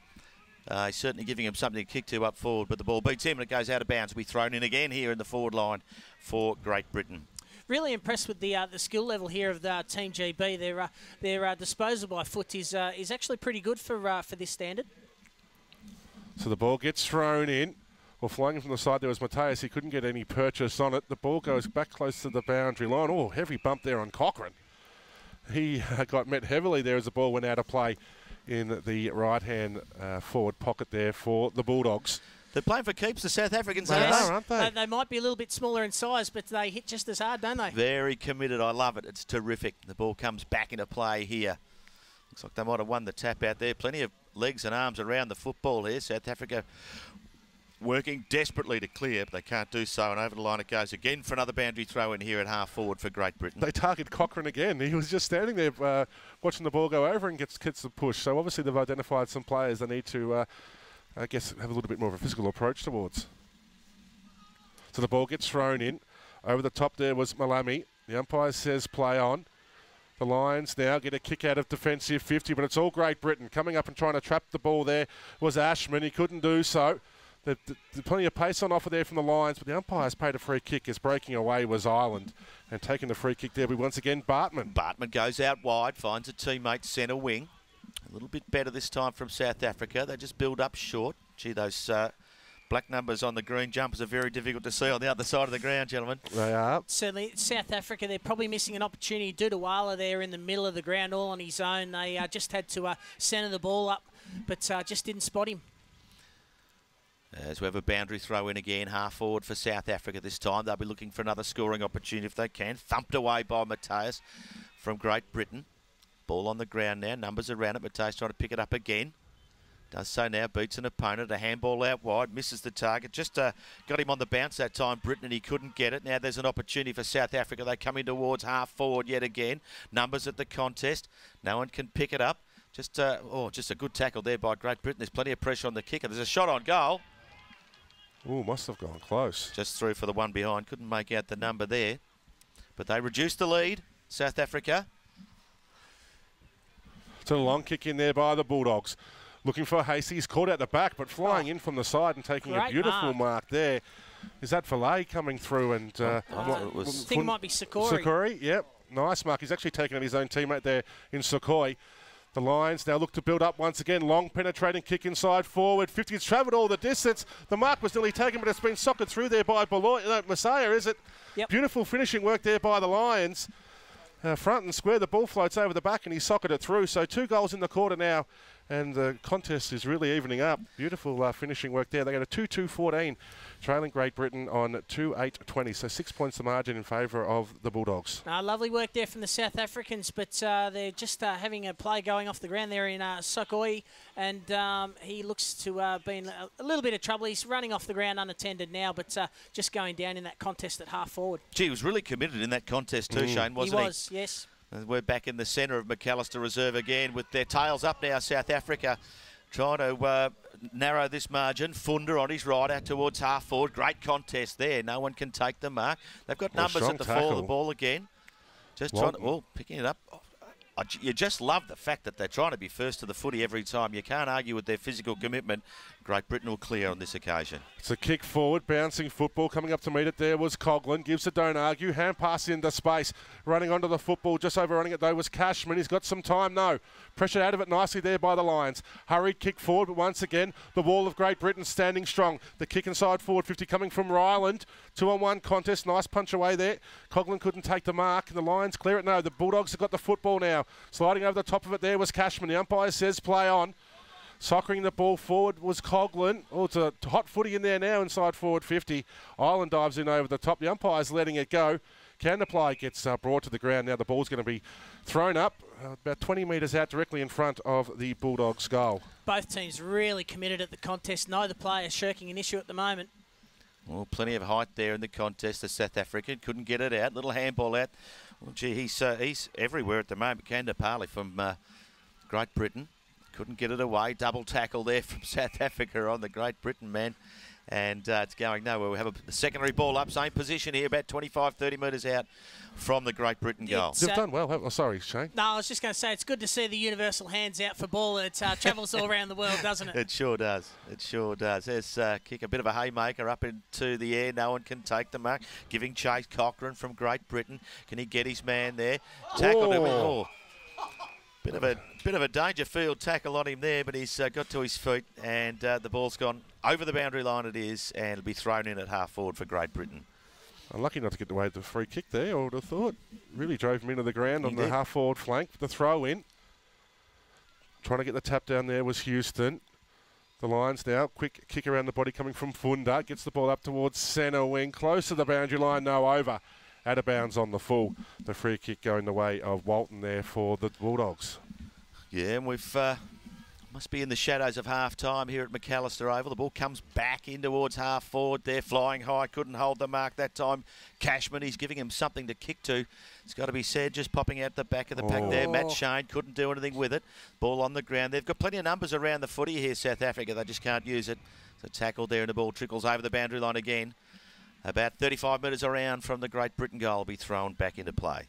He's certainly giving him something to kick to up forward, but the ball beats him and it goes out of bounds. Will be thrown in again here in the forward line for Great Britain. Really impressed with the skill level here of the Team GB. Their disposal by foot is actually pretty good for this standard. So the ball gets thrown in. Well, flying in from the side there was Matthias. He couldn't get any purchase on it. The ball goes back close to the boundary line. Oh, heavy bump there on Cochrane. He got met heavily there as the ball went out of play in the right-hand forward pocket there for the Bulldogs. They're playing for keeps, the South Africans, aren't they? They might be a little bit smaller in size, but they hit just as hard, don't they? Very committed. I love it. It's terrific. The ball comes back into play here. Looks like they might have won the tap out there. Plenty of legs and arms around the football here. South Africa working desperately to clear, but they can't do so. And over the line it goes again for another boundary throw in here at half forward for Great Britain. They target Cochrane again. He was just standing there watching the ball go over and gets the push. So obviously they've identified some players they need to, I guess, have a little bit more of a physical approach towards. So the ball gets thrown in. Over the top there was Malami. The umpire says play on. The Lions now get a kick out of defensive 50, but it's all Great Britain. Coming up and trying to trap the ball there was Ashman. He couldn't do so. There's plenty of pace on offer there from the Lions, but the umpire's paid a free kick as breaking away was Ireland. And taking the free kick there, we once again Bartman. Bartman goes out wide, finds a teammate centre wing. A little bit better this time from South Africa. They just build up short. Gee, those black numbers on the green jumpers are very difficult to see on the other side of the ground, gentlemen. They are. Certainly, South Africa, they're probably missing an opportunity. Dudawala there in the middle of the ground all on his own. They just had to centre the ball up, but just didn't spot him. As we have a boundary throw in again, half forward for South Africa this time. They'll be looking for another scoring opportunity if they can. Thumped away by Matthias from Great Britain. Ball on the ground now. Numbers around it. Mateus trying to pick it up again. Does so now. Beats an opponent. A handball out wide. Misses the target. Just got him on the bounce that time, Britain, and he couldn't get it. Now there's an opportunity for South Africa. They come in towards half forward yet again. Numbers at the contest. No one can pick it up. Just a good tackle there by Great Britain. There's plenty of pressure on the kicker. There's a shot on goal. Oh, must have gone close. Just through for the one behind. Couldn't make out the number there. But they reduced the lead, South Africa. It's a long kick in there by the Bulldogs. Looking for Hasty. He's caught out the back, but flying in from the side and taking a beautiful mark there. Is that Filet coming through? And I think it might be Sakori. Sakori, yep. Nice mark. He's actually taken out his own teammate there in Sakoi. The Lions now look to build up once again. Long penetrating kick inside forward. 50. It's travelled all the distance. The mark was nearly taken, but it's been socked through there by Messiah, is it? Yep. Beautiful finishing work there by the Lions. Front and square, the ball floats over the back and he socketed it through. So 2 goals in the quarter now, and the contest is really evening up. Beautiful finishing work there. They go to 2-2-14, trailing Great Britain on 2-8-20. So 6 points the margin in favour of the Bulldogs. Lovely work there from the South Africans, but they're just having a play going off the ground there in Sakoi, and he looks to be in a little bit of trouble. He's running off the ground unattended now, but just going down in that contest at half forward. Gee, he was really committed in that contest too, Shane, wasn't he? He was, yes. And we're back in the centre of McAllister Reserve again with their tails up now. South Africa trying to narrow this margin. Funda on his rider towards half forward. Great contest there. No one can take the mark. They've got numbers at the fall of the ball again. Just trying to, picking it up. You just love the fact that they're trying to be first to the footy every time. You can't argue with their physical commitment. Great Britain will clear on this occasion. It's a kick forward, bouncing football. Coming up to meet it there was Coughlin. Gives it, don't argue. Hand pass into space. Running onto the football. Just overrunning it though was Cashman. He's got some time though. Pressured out of it nicely there by the Lions. Hurried kick forward, but once again, the wall of Great Britain standing strong. The kick inside forward 50 coming from Ryland. 2-on-1 contest. Nice punch away there. Coughlin couldn't take the mark. The Lions clear it. No, the Bulldogs have got the football now. Sliding over the top of it there was Cashman. The umpire says play on. Soccering the ball forward was Coughlin. Oh, it's a hot footy in there now inside forward 50. Ireland dives in over the top. The umpire's letting it go. Canterplay gets brought to the ground. Now the ball's going to be thrown up about 20 metres out directly in front of the Bulldogs' goal. Both teams really committed at the contest. Neither player shirking an issue at the moment. Well, plenty of height there in the contest. The South African couldn't get it out. Little handball out. Well, gee, he's everywhere at the moment. Canterplay from Great Britain. Couldn't get it away. Double tackle there from South Africa on the Great Britain man. And it's going nowhere. We have a secondary ball up. Same position here, about 25, 30 metres out from the Great Britain goal. They've done well. Oh, sorry, Shane. No, I was just going to say, it's good to see the universal hands out for ball. It travels all around the world, doesn't it? It sure does. It sure does. There's kick, a bit of a haymaker up into the air. No one can take the mark. Giving chase. Cochrane from Great Britain. Can he get his man there? Tackled him. Oh. Bit of a Dangerfield tackle on him there, but he's got to his feet, and the ball's gone over the boundary line. It is, and it'll be thrown in at half forward for Great Britain. Unlucky not to get away with the free kick there, I would have thought. Really drove him into the ground on the half forward flank. The throw in. Trying to get the tap down there was Houston. The Lions now, quick kick around the body coming from Funda. Gets the ball up towards centre wing, close to the boundary line, no over. Out of bounds on the full. The free kick going the way of Walton there for the Bulldogs. Yeah, and we've must be in the shadows of half-time here at McAllister Oval. The ball comes back in towards half forward there, flying high, couldn't hold the mark that time. Cashman, he's giving him something to kick to. It's got to be said, just popping out the back of the pack there. Matt Shane couldn't do anything with it. Ball on the ground. They've got plenty of numbers around the footy here, South Africa. They just can't use it. So tackle there and the ball trickles over the boundary line again. About 35 metres around from the Great Britain goal will be thrown back into play.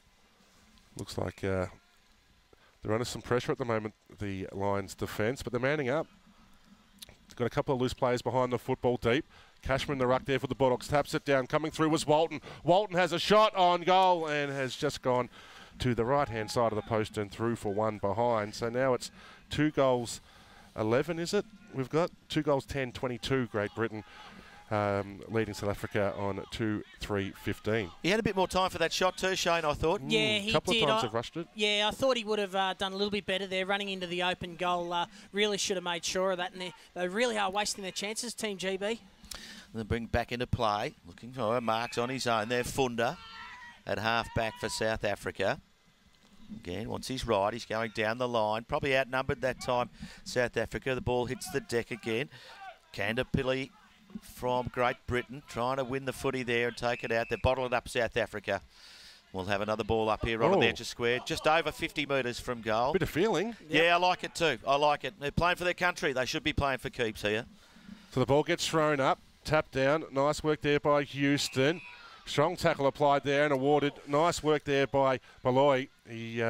Looks like they're under some pressure at the moment, the Lions defence, but they're manning up. It's got a couple of loose players behind the football deep. Cashman the ruck there for the Bulldogs, taps it down. Coming through was Walton. Walton has a shot on goal and has just gone to the right-hand side of the post and through for one behind. So now it's 2 goals 11, is it? We've got 2 goals 10, 22, Great Britain. Leading South Africa on 2-3-15. He had a bit more time for that shot too, Shane, I thought. Yeah, he did. A couple of times they've rushed it. Yeah, I thought he would have done a little bit better there, running into the open goal. Really should have made sure of that, and they really are wasting their chances, Team GB. They bring back into play, looking for marks on his own there. Funda at half back for South Africa. Again, wants his right. He's going down the line. Probably outnumbered that time, South Africa. The ball hits the deck again. Kandapili from Great Britain trying to win the footy there and take it out. They bottle it up, South Africa. We'll have another ball up here right on the edge of square, just over 50 metres from goal. Bit of feeling. Yeah, I like it too. I like it. They're playing for their country. They should be playing for keeps here. So the ball gets thrown up, tapped down. Nice work there by Houston. Strong tackle applied there and awarded. Nice work there by Malloy. He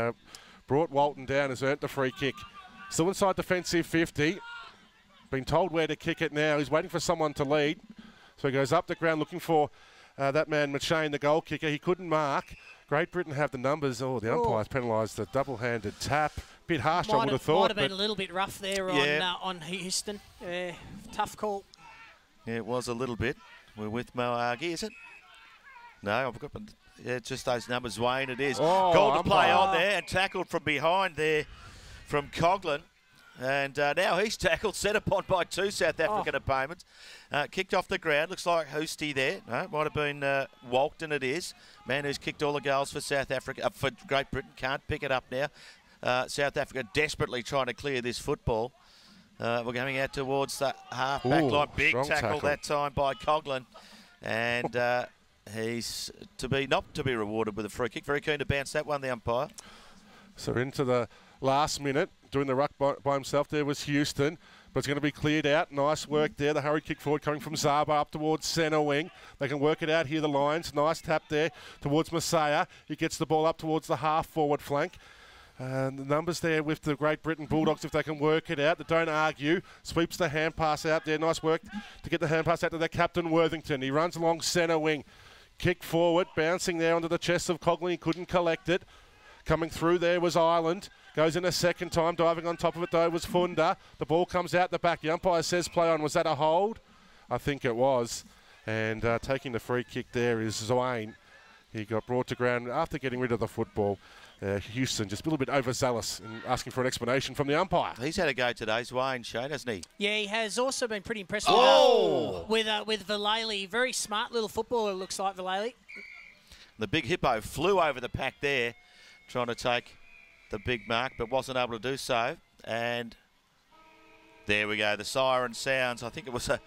brought Walton down, has earned the free kick. Still inside defensive 50. Been told where to kick it now. He's waiting for someone to lead. So he goes up the ground looking for that man, McShane, the goal kicker. He couldn't mark. Great Britain have the numbers. Oh, the umpires penalised the double-handed tap. Bit harsh, I would have thought. Might have been a little bit rough there on Houston. Tough call. Yeah, it was a little bit. We're with Moagi, is it? No, I've got just those numbers, Wayne. It is. Goal to play on there and tackled from behind there from Coughlin. And now he's tackled, set upon by two South African opponents. Kicked off the ground. Looks like Hoosty there. No, it might have been Walton, it is. Man who's kicked all the goals for South Africa, for Great Britain. Can't pick it up now. South Africa desperately trying to clear this football. We're going out towards the half-back line. Big tackle that time by Coughlin. And he's not to be rewarded with a free kick. Very keen to bounce that one, the umpire. So into the last minute. Doing the ruck by himself there was Houston, but it's going to be cleared out. Nice work there. The hurried kick forward coming from Zaba up towards centre wing. They can work it out here, the Lions. Nice tap there towards Messiah. He gets the ball up towards the half-forward flank. The numbers there with the Great Britain Bulldogs, if they can work it out. They don't argue. Sweeps the hand pass out there. Nice work to get the hand pass out to their captain, Worthington. He runs along centre wing. Kick forward, bouncing there onto the chest of Coughlin. He couldn't collect it. Coming through there was Ireland. Goes in a second time. Diving on top of it, though, was Funda. The ball comes out the back. The umpire says play on. Was that a hold? I think it was. And taking the free kick there is Zwane. He got brought to ground after getting rid of the football. Houston just a little bit overzealous and asking for an explanation from the umpire. He's had a go today, Zwane, Shane, hasn't he? Yeah, he has also been pretty impressed with Vallely. Very smart little footballer, looks like, Vallely. The big hippo flew over the pack there, trying to take the big mark, but wasn't able to do so. And there we go. The siren sounds. I think it was an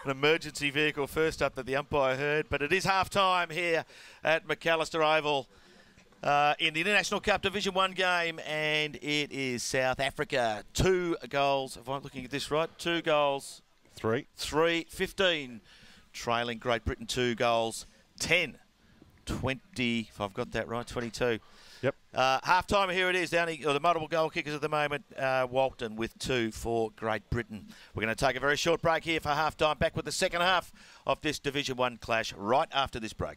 emergency vehicle first up that the umpire heard. But it is half-time here at McAllister Oval in the International Cup Division 1 game. And it is South Africa. 2 goals. If I'm looking at this right, 2 goals. 3. 15. Trailing Great Britain 2 goals. 10. 20, if I've got that right, 22. Yep. Half-time, here it is, the multiple goal kickers at the moment, Walton with 2 for Great Britain. We're going to take a very short break here for half-time, back with the second half of this Division 1 clash right after this break.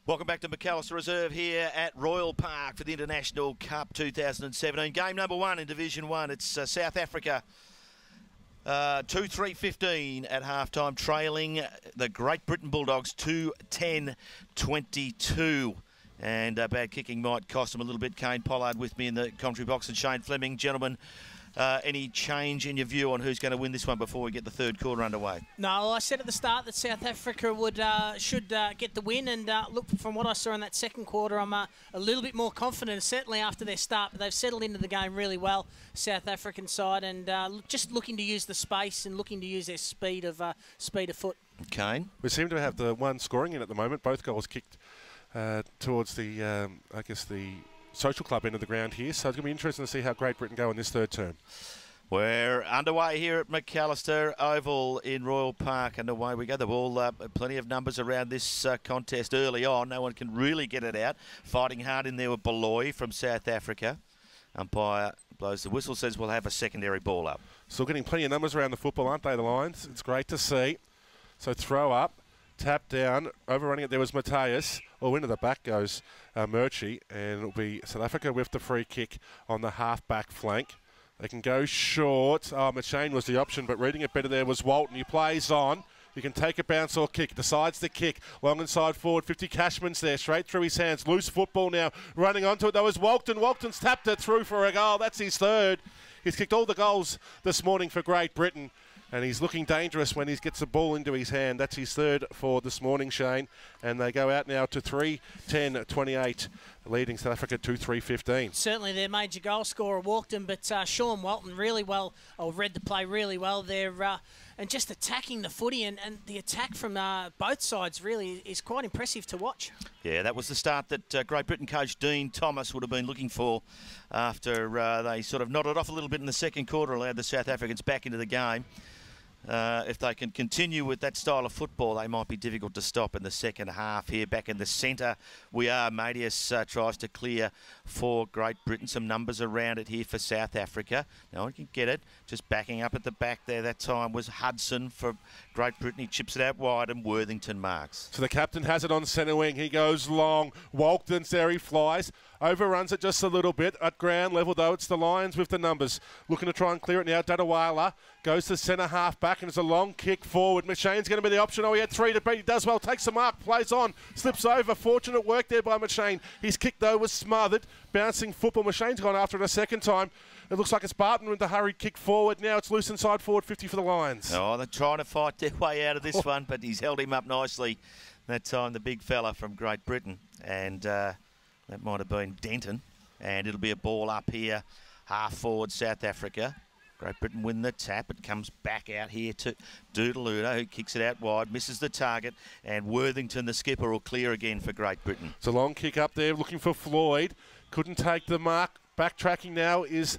Welcome back to McAllister Reserve here at Royal Park for the International Cup 2017. Game number 1 in Division 1. It's South Africa 2-3-15 at halftime, trailing the Great Britain Bulldogs 2-10-22. And bad kicking might cost them a little bit. Kane Pollard with me in the commentary box and Shane Fleming. Gentlemen, any change in your view on who's going to win this one before we get the third quarter underway? No, I said at the start that South Africa should get the win, and look, from what I saw in that second quarter, I'm a little bit more confident, certainly after their start. But they've settled into the game really well, South African side, and just looking to use the space and looking to use their speed of foot. Kane? We seem to have the one scoring in at the moment. Both goals kicked towards the, I guess, the social club end of the ground here, so it's going to be interesting to see how Great Britain go in this third term. We're underway here at McAllister Oval in Royal Park, and away we go. The ball, plenty of numbers around this contest early on. No one can really get it out. Fighting hard in there with Beloy from South Africa. Umpire blows the whistle, says we'll have a secondary ball up. Still getting plenty of numbers around the football, aren't they, the Lions? It's great to see. So throw up. Tap down, overrunning it. There was Mateus. Well, into the back goes Murchie, and it'll be South Africa with the free kick on the half-back flank. They can go short. Oh, McShane was the option, but reading it better there was Walton. He plays on. You can take a bounce or kick. Decides the kick. Long inside forward. 50 Cashman's there. Straight through his hands. Loose football now. Running onto it. That was Walton. Walton's tapped it through for a goal. That's his third. He's kicked all the goals this morning for Great Britain. And he's looking dangerous when he gets the ball into his hand. That's his third for this morning, Shane. And they go out now to 3-10-28, leading South Africa 2-3-15. Certainly their major goal scorer walked him, but Sean Walton really well, read the play really well there. And just attacking the footy, and the attack from both sides really is quite impressive to watch. Yeah, that was the start that Great Britain coach Dean Thomas would have been looking for after they sort of nodded off a little bit in the second quarter, allowed the South Africans back into the game. If they can continue with that style of football, they might be difficult to stop in the second half here. Back in the centre, we are. Matius tries to clear for Great Britain. Some numbers around it here for South Africa. No one can get it. Just backing up at the back there. That time was Hudson for Great Britain. He chips it out wide and Worthington marks. So the captain has it on centre wing. He goes long. Walton's there. He flies. Overruns it just a little bit. At ground level, though, it's the Lions with the numbers. Looking to try and clear it now. Dadawala goes to centre half back, and it's a long kick forward. McShane's going to be the option. Oh, he had 3 to beat. He does well. Takes the mark. Plays on. Slips over. Fortunate work there by McShane. His kick, though, was smothered. Bouncing football. McShane's gone after it a second time. It looks like it's Barton with the hurried kick forward. Now it's loose inside forward 50 for the Lions. Oh, they're trying to fight their way out of this one, but he's held him up nicely. That time, the big fella from Great Britain. And that might have been Denton. And it'll be a ball up here, half forward South Africa. Great Britain win the tap. It comes back out here to Doodaloo, who kicks it out wide, misses the target, and Worthington, the skipper, will clear again for Great Britain. It's a long kick up there, looking for Floyd. Couldn't take the mark. Backtracking now is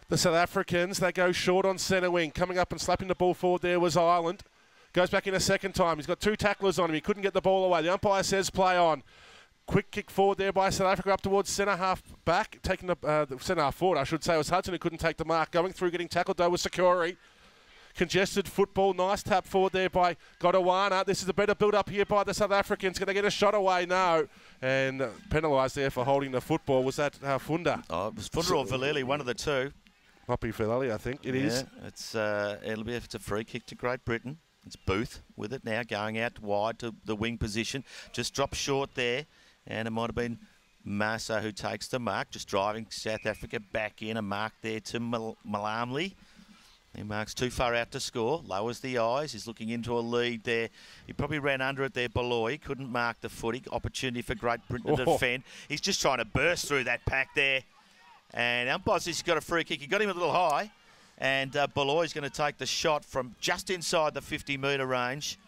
the South Africans. They go short on centre wing. Coming up and slapping the ball forward there was Ireland. Goes back in a second time. He's got 2 tacklers on him. He couldn't get the ball away. The umpire says play on. Quick kick forward there by South Africa up towards centre half back. Taking the centre half forward, I should say. It was Hudson who couldn't take the mark. Going through, getting tackled though was Sakuri. Congested football. Nice tap forward there by Godawana. This is a better build-up here by the South Africans. Can they get a shot away? No. And penalised there for holding the football. Was that Funda? Oh, it was Funda or Vallely, one of the two. Might be Vallely, I think. It is. It's a free kick to Great Britain. It's Booth with it now, going out wide to the wing position. Just dropped short there. And it might have been Massa who takes the mark, just driving South Africa back in. A mark there to Malamli. He marks too far out to score, lowers the eyes. He's looking into a lead there. He probably ran under it there below. He couldn't mark the footy. Opportunity for Great Britain to defend. He's just trying to burst through that pack there. And umpire says he's got a free kick. He got him a little high. And Beloy's going to take the shot from just inside the 50-metre range.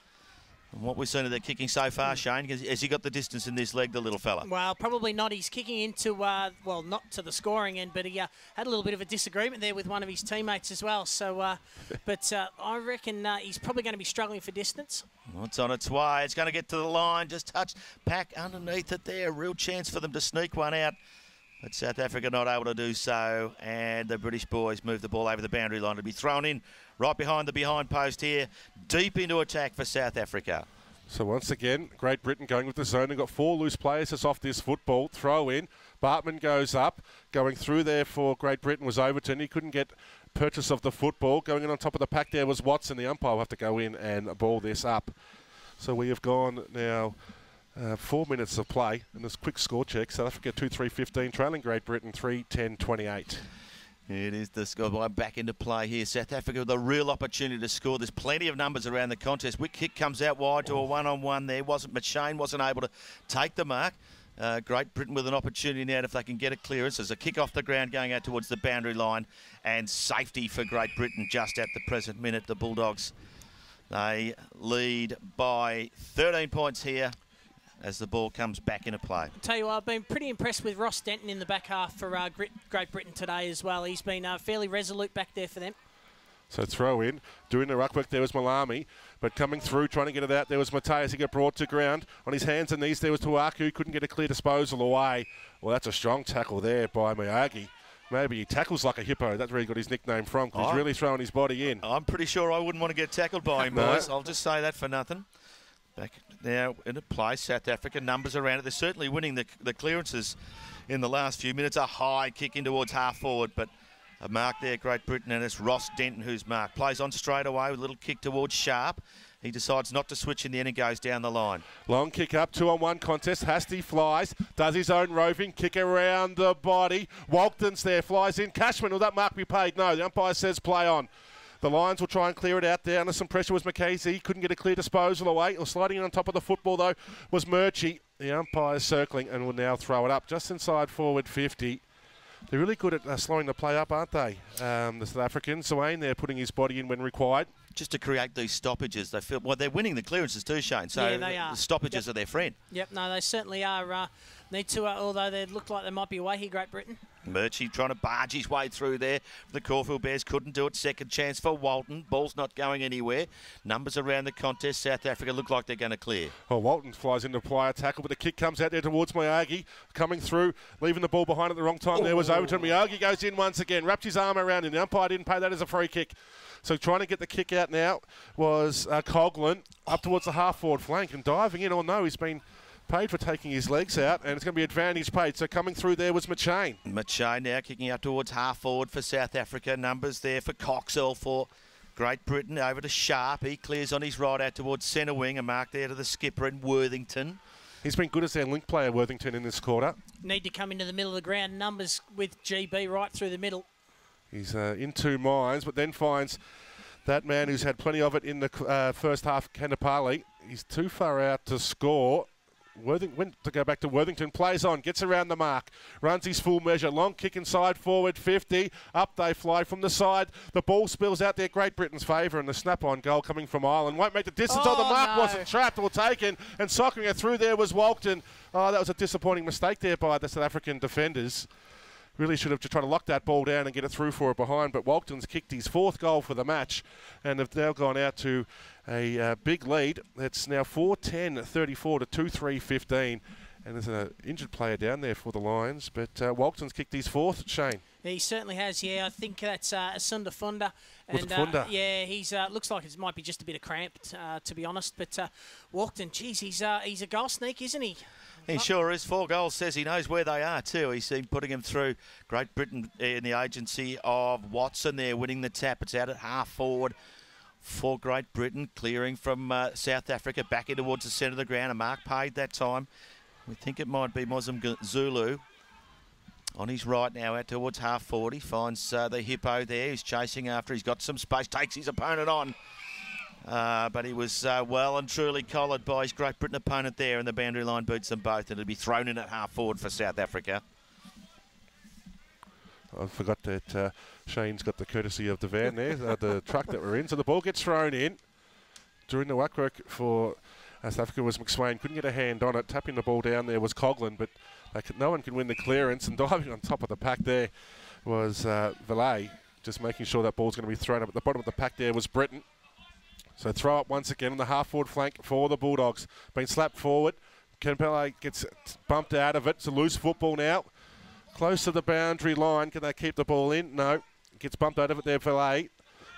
And what we've seen of their kicking so far, Shane, has he got the distance in this leg, the little fella? Well, probably not. He's kicking into, not to the scoring end, but he had a little bit of a disagreement there with one of his teammates as well. So, but I reckon he's probably going to be struggling for distance. Well, it's on its way. It's going to get to the line. Just touched Pack underneath it there. A real chance for them to sneak one out. But South Africa not able to do so, and the British boys move the ball over the boundary line to be thrown in right behind the behind post here, deep into attack for South Africa. So once again, Great Britain going with the zone. They've got 4 loose players just off this football. Throw in. Bartman goes up. Going through there for Great Britain was Overton. He couldn't get purchase of the football. Going in on top of the pack there was Watson. The umpire will have to go in and ball this up. So we have gone now 4 minutes of play. And this quick score check. South Africa 2-3-15, trailing Great Britain 3-10-28. It is the score back into play here. South Africa with a real opportunity to score. There's plenty of numbers around the contest. Wick kick comes out wide to a one-on-one there. McShane wasn't able to take the mark. Great Britain with an opportunity now if they can get a clearance. There's a kick off the ground going out towards the boundary line, and safety for Great Britain just at the present minute. The Bulldogs, they lead by 13 points here as the ball comes back into play. I'll tell you what, I've been pretty impressed with Ross Denton in the back half for Great Britain today as well. He's been fairly resolute back there for them. So throw in, doing the ruck work there was Malami, but coming through, trying to get it out, there was Mateus. He got brought to ground. On his hands and knees there was Tuaku, couldn't get a clear disposal away. Well, that's a strong tackle there by Miyagi. Maybe he tackles like a hippo. That's where he got his nickname from, because he's really throwing his body in. I'm pretty sure I wouldn't want to get tackled by him, boys. I'll just say that for nothing. Back now into play, South Africa, numbers around it. They're certainly winning the clearances in the last few minutes. A high kick in towards half forward, but a mark there, Great Britain, and it's Ross Denton who's marked. Plays on straight away with a little kick towards Sharp. He decides not to switch in the end and goes down the line. Long kick up, 2-on-1 contest. Hasty flies, does his own roving, kick around the body. Walton's there, flies in. Cashman, will that mark be paid? No, the umpire says play on. The Lions will try and clear it out there. Under some pressure was McKasey. Couldn't get a clear disposal away. Or sliding in on top of the football, though, was Murchie. The umpire circling and will now throw it up just inside forward 50. They're really good at slowing the play up, aren't they? The South Africans. Wayne there putting his body in when required. Just to create these stoppages. They feel, well, they're winning the clearances too, Shane. So yeah, they are. The stoppages are their friend. Yep, no, they certainly are. Need to, although they look like they might be away here, Great Britain. Murchie trying to barge his way through there. The Caulfield Bears couldn't do it. Second chance for Walton. Ball's not going anywhere. Numbers around the contest. South Africa look like they're going to clear. Well, Walton flies into play, a tackle, but the kick comes out there towards Miyagi. Coming through, leaving the ball behind at the wrong time. There was Overton. Miyagi goes in once again. Wraps his arm around him. The umpire didn't pay that as a free kick. So trying to get the kick out now was Coghlan up towards the half-forward flank and diving in. Oh, no, he's been paid for taking his legs out, and it's going to be advantage paid. So coming through there was McShane. McShane now kicking out towards half-forward for South Africa. Numbers there for Coxell for Great Britain. Over to Sharp. He clears on his right out towards centre wing. A mark there to the skipper in Worthington. He's been good as their link player, Worthington, in this quarter. Need to come into the middle of the ground. Numbers with GB right through the middle. He's in 2 minds, but then finds that man who's had plenty of it in the first half, Kanapali. He's too far out to score. Went to go back to Worthington, plays on, gets around the mark, runs his full measure, long kick inside forward 50, up they fly from the side, the ball spills out there, Great Britain's favour, and the snap-on goal coming from Ireland won't make the distance. The mark wasn't trapped or taken, and soccering it through there was Walton. Oh, that was a disappointing mistake there by the South African defenders. Really should have tried to lock that ball down and get it through for it behind, but Walton's kicked his 4th goal for the match and have now gone out to a big lead. It's now 4-10-34 to 2-3-15, and there's an injured player down there for the Lions, but Walton's kicked his 4th, Shane. He certainly has, yeah. I think that's Asunda Funda. And yeah, he's looks like it might be just a bit of cramped, to be honest, but Walton, geez, he's a goal sneak, isn't he? He sure is. 4 goals says he knows where they are too. He's been putting him through. Great Britain in the agency of Watson there, winning the tap. It's out at half forward for Great Britain, clearing from South Africa back in towards the centre of the ground. A mark paid that time. We think it might be Muslim Zulu. On his right now, out towards half forward. He finds the hippo there. He's chasing after. He's got some space. Takes his opponent on. But he was well and truly collared by his Great Britain opponent there, and the boundary line boots them both, and it'll be thrown in at half forward for South Africa. I forgot that Shane's got the courtesy of the van there, the truck that we're in. So the ball gets thrown in. During the work for South Africa was McSwain. Couldn't get a hand on it. Tapping the ball down there was Coghlan, but no one can win the clearance. And diving on top of the pack there was Valet, just making sure that ball's going to be thrown up. At the bottom of the pack there was Britain. So throw up once again on the half-forward flank for the Bulldogs. Been slapped forward. Kempele gets bumped out of it. It's a loose football now. Close to the boundary line. Can they keep the ball in? No. Gets bumped out of it there for Great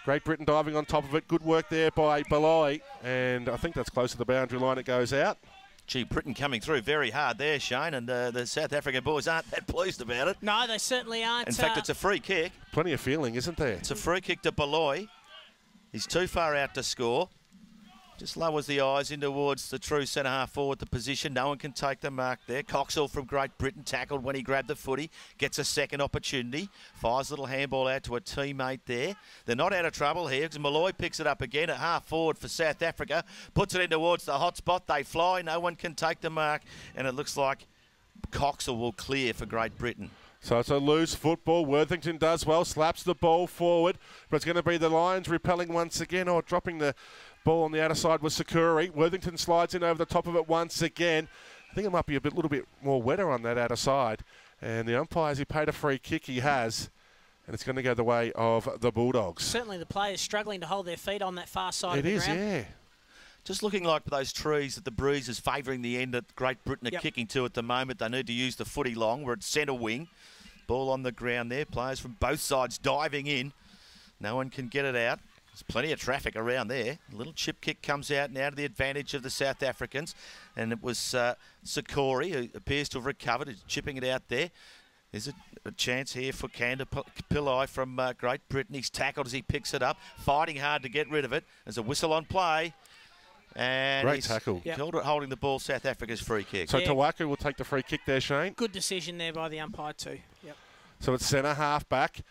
Great Britain diving on top of it. Good work there by Beloy. And I think that's close to the boundary line. It goes out. Gee, Britain coming through very hard there, Shane, and the South African boys aren't that pleased about it. No, they certainly aren't. In fact, it's a free kick. Plenty of feeling, isn't there? It's a free kick to Beloy. He's too far out to score. Just lowers the eyes in towards the true centre-half forward, the position. No one can take the mark there. Coxall from Great Britain tackled when he grabbed the footy. Gets a second opportunity. Fires a little handball out to a teammate there. They're not out of trouble here because Malloy picks it up again at half forward for South Africa. Puts it in towards the hot spot. They fly. No one can take the mark. And it looks like Coxall will clear for Great Britain. So it's a loose football. Worthington does well, slaps the ball forward, but it's going to be the Lions repelling once again, or dropping the ball on the outer side was Sakuri. Worthington slides in over the top of it once again. I think it might be a little bit more wetter on that outer side. And the umpires, he paid a free kick, he has. And it's going to go the way of the Bulldogs. Certainly the players struggling to hold their feet on that far side of the ground. It is, yeah. Just looking like those trees that the breeze is favouring the end that Great Britain are Yep. kicking to at the moment. They need to use the footy long. We're at centre wing. Ball on the ground there. Players from both sides diving in. No one can get it out. There's plenty of traffic around there. A little chip kick comes out now to the advantage of the South Africans. And it was Sakori who appears to have recovered. He's chipping it out there. Is it a chance here for Kanda Pillai from Great Britain? He's tackled as he picks it up. Fighting hard to get rid of it. There's a whistle on play. And Great he's tackle. Yep. called it holding the ball, South Africa's free kick. So Yeah. Tawaku will take the free kick there, Shane. Good decision there by the umpire too. Yep. So it's centre half back.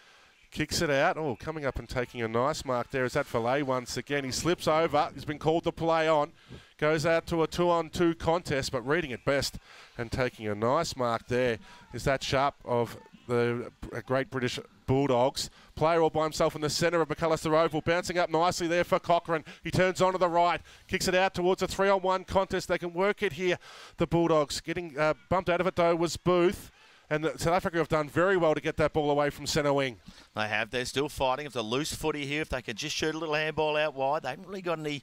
Kicks it out. Oh, coming up and taking a nice mark there is that Filet once again. He slips over. He's been called to play on. Goes out to a 2-on-2 contest, but reading it best and taking a nice mark there is that Sharp of the Great British Bulldogs. Player all by himself in the centre of McAllister Oval. Bouncing up nicely there for Cochrane. He turns on to the right. Kicks it out towards a 3-on-1 contest. They can work it here. The Bulldogs getting bumped out of it though was Booth. And South Africa have done very well to get that ball away from centre wing. They have. They're still fighting. It's a loose footy here. If they could just shoot a little handball out wide. They haven't really got any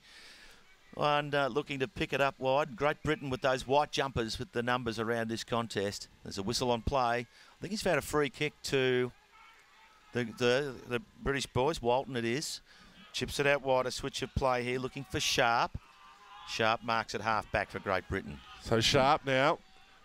one looking to pick it up wide. Great Britain with those white jumpers with the numbers around this contest. There's a whistle on play. I think he's found a free kick to the British boys. Walton it is. Chips it out wide. A switch of play here looking for Sharp. Sharp marks it half back for Great Britain. So Sharp now.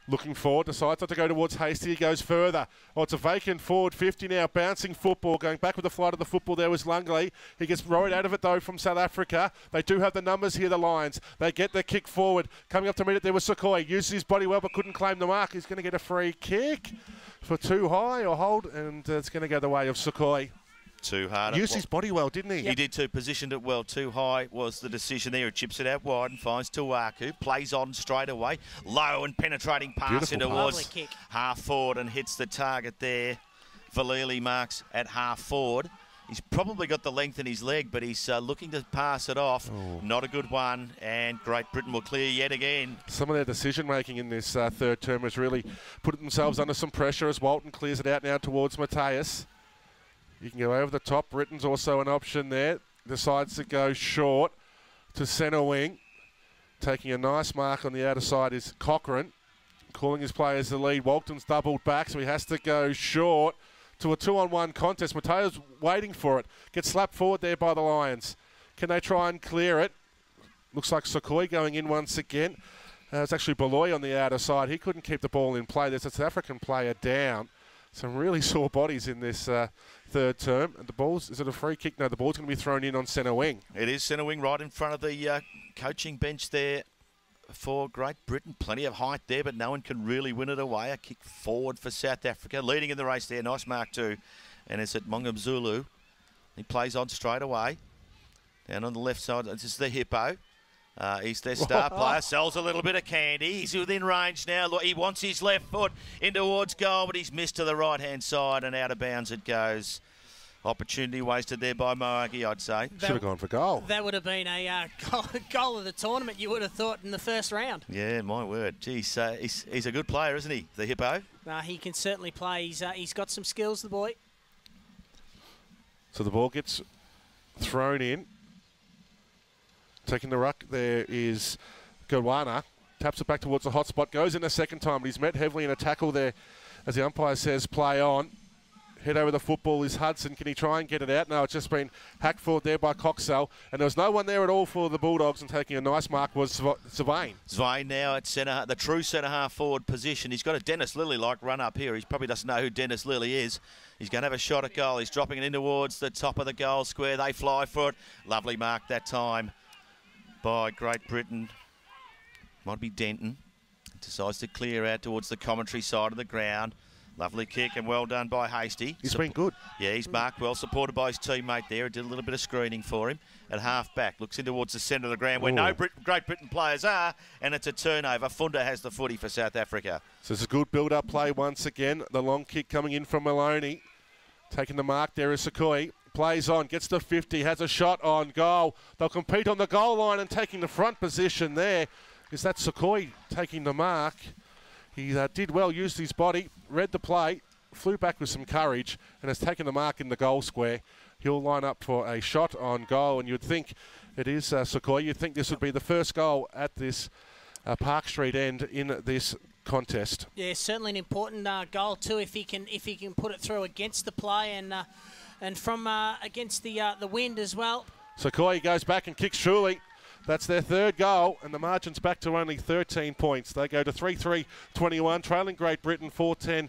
Looking forward, decides not to go towards Hasty, he goes further. Oh, it's a vacant forward 50 now, bouncing football, going back with the flight of the football there was Lungley. He gets rowed out of it though from South Africa. They do have the numbers here, the Lions. They get the kick forward. Coming up to meet it there was Sequoia. Uses his body well but couldn't claim the mark. He's going to get a free kick for too high or hold, and it's going to go the way of Sequoia. Too hard. Used his body well, didn't he? He did too. Positioned it well. Too high was the decision there. He chips it out wide and finds Tuaku. Plays on straight away. Low and penetrating pass Beautiful into pass. towards Lovely kick. half forward and hits the target there. Valili marks at half forward. He's probably got the length in his leg, but he's looking to pass it off. Oh. Not a good one, and Great Britain will clear yet again. Some of their decision-making in this third term has really put themselves under some pressure as Walton clears it out now towards Mateus. You can go over the top. Britain's also an option there. Decides to go short to centre wing. Taking a nice mark on the outer side is Cochrane. Calling his players the lead. Walton's doubled back, so he has to go short to a 2-on-1 contest. Mateo's waiting for it. Gets slapped forward there by the Lions. Can they try and clear it? Looks like Sequoia going in once again. It's actually Beloy on the outer side. He couldn't keep the ball in play. There's a South African player down. Some really sore bodies in this third term. And the ball's, is it a free kick? No, the ball's going to be thrown in on centre wing. It is centre wing right in front of the coaching bench there for Great Britain. Plenty of height there, but no one can really win it away. A kick forward for South Africa. Leading in the race there. Nice mark too. And it's at Mongam Zulu. He plays on straight away. Down on the left side, this is the Hippo. He's their star player, sells a little bit of candy. He's within range now. Look, he wants his left foot in towards goal, but he's missed to the right-hand side and out of bounds it goes. Opportunity wasted there by Moagi, I'd say. Should have gone for goal. That would have been a goal of the tournament, you would have thought, in the first round. Yeah, my word. Geez, he's a good player, isn't he, the Hippo? He can certainly play. He's got some skills, the boy. So the ball gets thrown in. Taking the ruck there is Gurwana. Taps it back towards the hot spot. Goes in a second time, but he's met heavily in a tackle there. As the umpire says, play on. head over the football is Hudson. Can he try and get it out? No, it's just been hacked forward there by Coxell. And there was no one there at all for the Bulldogs, and taking a nice mark was Zvane. Zvane now at centre, the true centre-half forward position. He's got a Dennis Lilly-like run up here. He probably doesn't know who Dennis Lilly is. He's going to have a shot at goal. He's dropping it in towards the top of the goal square. They fly for it. Lovely mark that time by Great Britain. Might be Denton. Decides to clear out towards the commentary side of the ground. Lovely kick and well done by Hasty. He's been good. Yeah, he's marked well, supported by his teammate there. Did a little bit of screening for him at half-back. Looks in towards the centre of the ground where no Great Britain players are, and it's a turnover. Funda has the footy for South Africa. So it's a good build-up play once again. The long kick coming in from Maloney. Taking the mark there is Sakoi. Plays on, gets to 50, has a shot on goal. They'll compete on the goal line and taking the front position there. Is that Sakoi taking the mark? He did well, used his body, read the play, flew back with some courage, and has taken the mark in the goal square. He'll line up for a shot on goal, and you'd think it is Sakoi. You'd think this would be the first goal at this Park Street end in this contest. Yeah, certainly an important goal too if he can put it through against the play and from against the wind as well. Sakoi goes back and kicks truly. That's their third goal, and the margin's back to only 13 points. They go to 3-3-21, trailing Great Britain 4-10.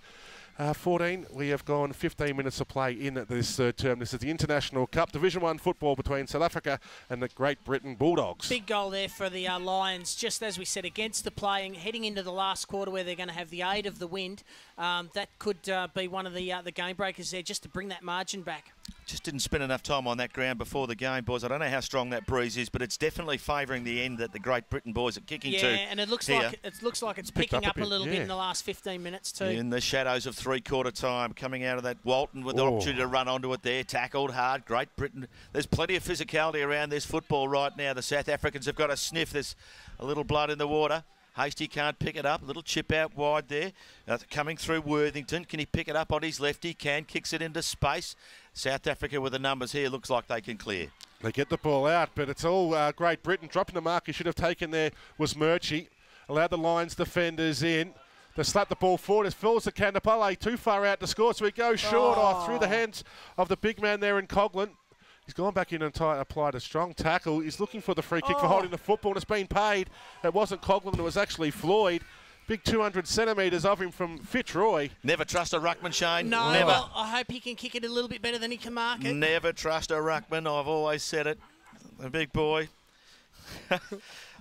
14, we have gone 15 minutes of play in this third term. This is the International Cup Division 1 football between South Africa and the Great Britain Bulldogs. Big goal there for the Lions, just as we said, against the play and heading into the last quarter where they're going to have the aid of the wind. That could be one of the game breakers there just to bring that margin back. Just didn't spend enough time on that ground before the game, boys. I don't know how strong that breeze is, but it's definitely favouring the end that the Great Britain boys are kicking to. Yeah, and it looks like it's picking up a little bit in the last 15 minutes too. In the shadows of three-quarter time, coming out of that, Walton with the opportunity to run onto it there, tackled hard. Great Britain. There's plenty of physicality around this football right now. The South Africans have got a sniff. There's a little blood in the water. Hasty can't pick it up. A little chip out wide there. Coming through Worthington. Can he pick it up on his left? He can. Kicks it into space. South Africa with the numbers here. Looks like they can clear. They get the ball out, but it's all Great Britain. Dropping the mark he should have taken there was Murchie. Allowed the Lions defenders in. They slap the ball forward. It fills the Cannapale too far out to score, so he goes short through the hands of the big man there in Coughlin. He's gone back in and applied a strong tackle. He's looking for the free kick for holding the football, and it's been paid. It wasn't Coughlin, it was actually Floyd. Big 200 centimetres of him from Fitzroy. Never trust a ruckman, Shane. No, never. well, I hope he can kick it a little bit better than he can mark it. Never trust a ruckman. I've always said it. A big boy.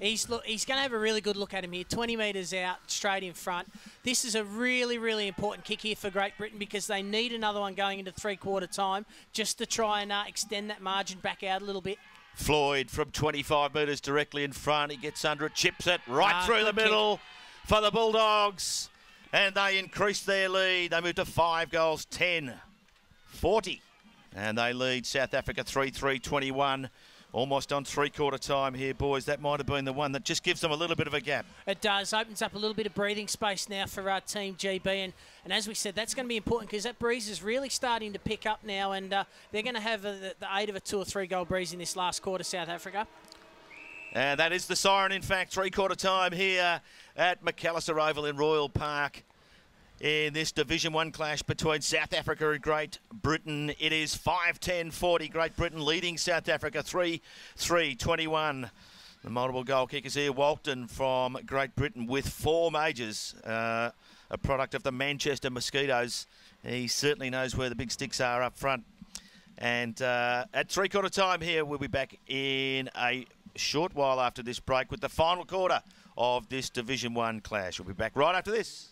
He's going to have a really good look at him here. 20 metres out, straight in front. This is a really, really important kick here for Great Britain because they need another one going into three-quarter time just to try and extend that margin back out a little bit. Floyd from 25 metres directly in front. He gets under it, chips it right through the middle for the Bulldogs. And they increase their lead. They move to 5 goals, 10-40. And they lead South Africa 3-3-21. Almost on three-quarter time here, boys. That might have been the one that just gives them a little bit of a gap. It does. Opens up a little bit of breathing space now for Team GB. And as we said, that's going to be important because that breeze is really starting to pick up now. And they're going to have the aid of a 2 or 3 goal breeze in this last quarter, South Africa. And that is the siren, in fact. Three-quarter time here at McAllister Oval in Royal Park. In this Division 1 clash between South Africa and Great Britain. It is 5-10-40. Great Britain leading South Africa 3-3-21. The multiple goal kickers here. Walton from Great Britain with 4 majors. A product of the Manchester Mosquitoes. He certainly knows where the big sticks are up front. And at three-quarter time here, we'll be back in a short while after this break with the final quarter of this Division 1 clash. We'll be back right after this.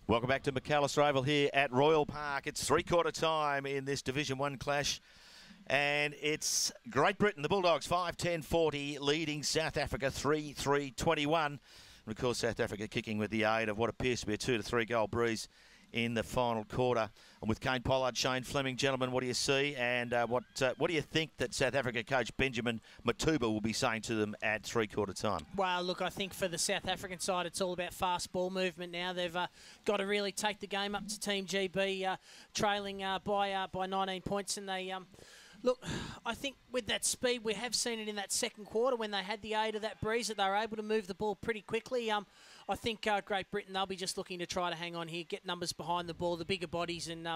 Welcome back to McAllister Oval here at Royal Park. It's three-quarter time in this Division 1 clash. And it's Great Britain, the Bulldogs, 5-10-40, leading South Africa 3-3-21. And, of course, South Africa kicking with the aid of what appears to be a 2 to 3 goal breeze in the final quarter. And with Kane Pollard, Shane Fleming, gentlemen, what do you see? And what do you think that South Africa coach Benjamin Matuba will be saying to them at three-quarter time? Well, look, I think for the South African side, it's all about fast ball movement now. They've got to really take the game up to Team GB, trailing by 19 points. And they... Look, I think with that speed, we have seen it in that second quarter when they had the aid of that breeze that they were able to move the ball pretty quickly. I think Great Britain, they'll be just looking to try to hang on here, get numbers behind the ball, the bigger bodies, and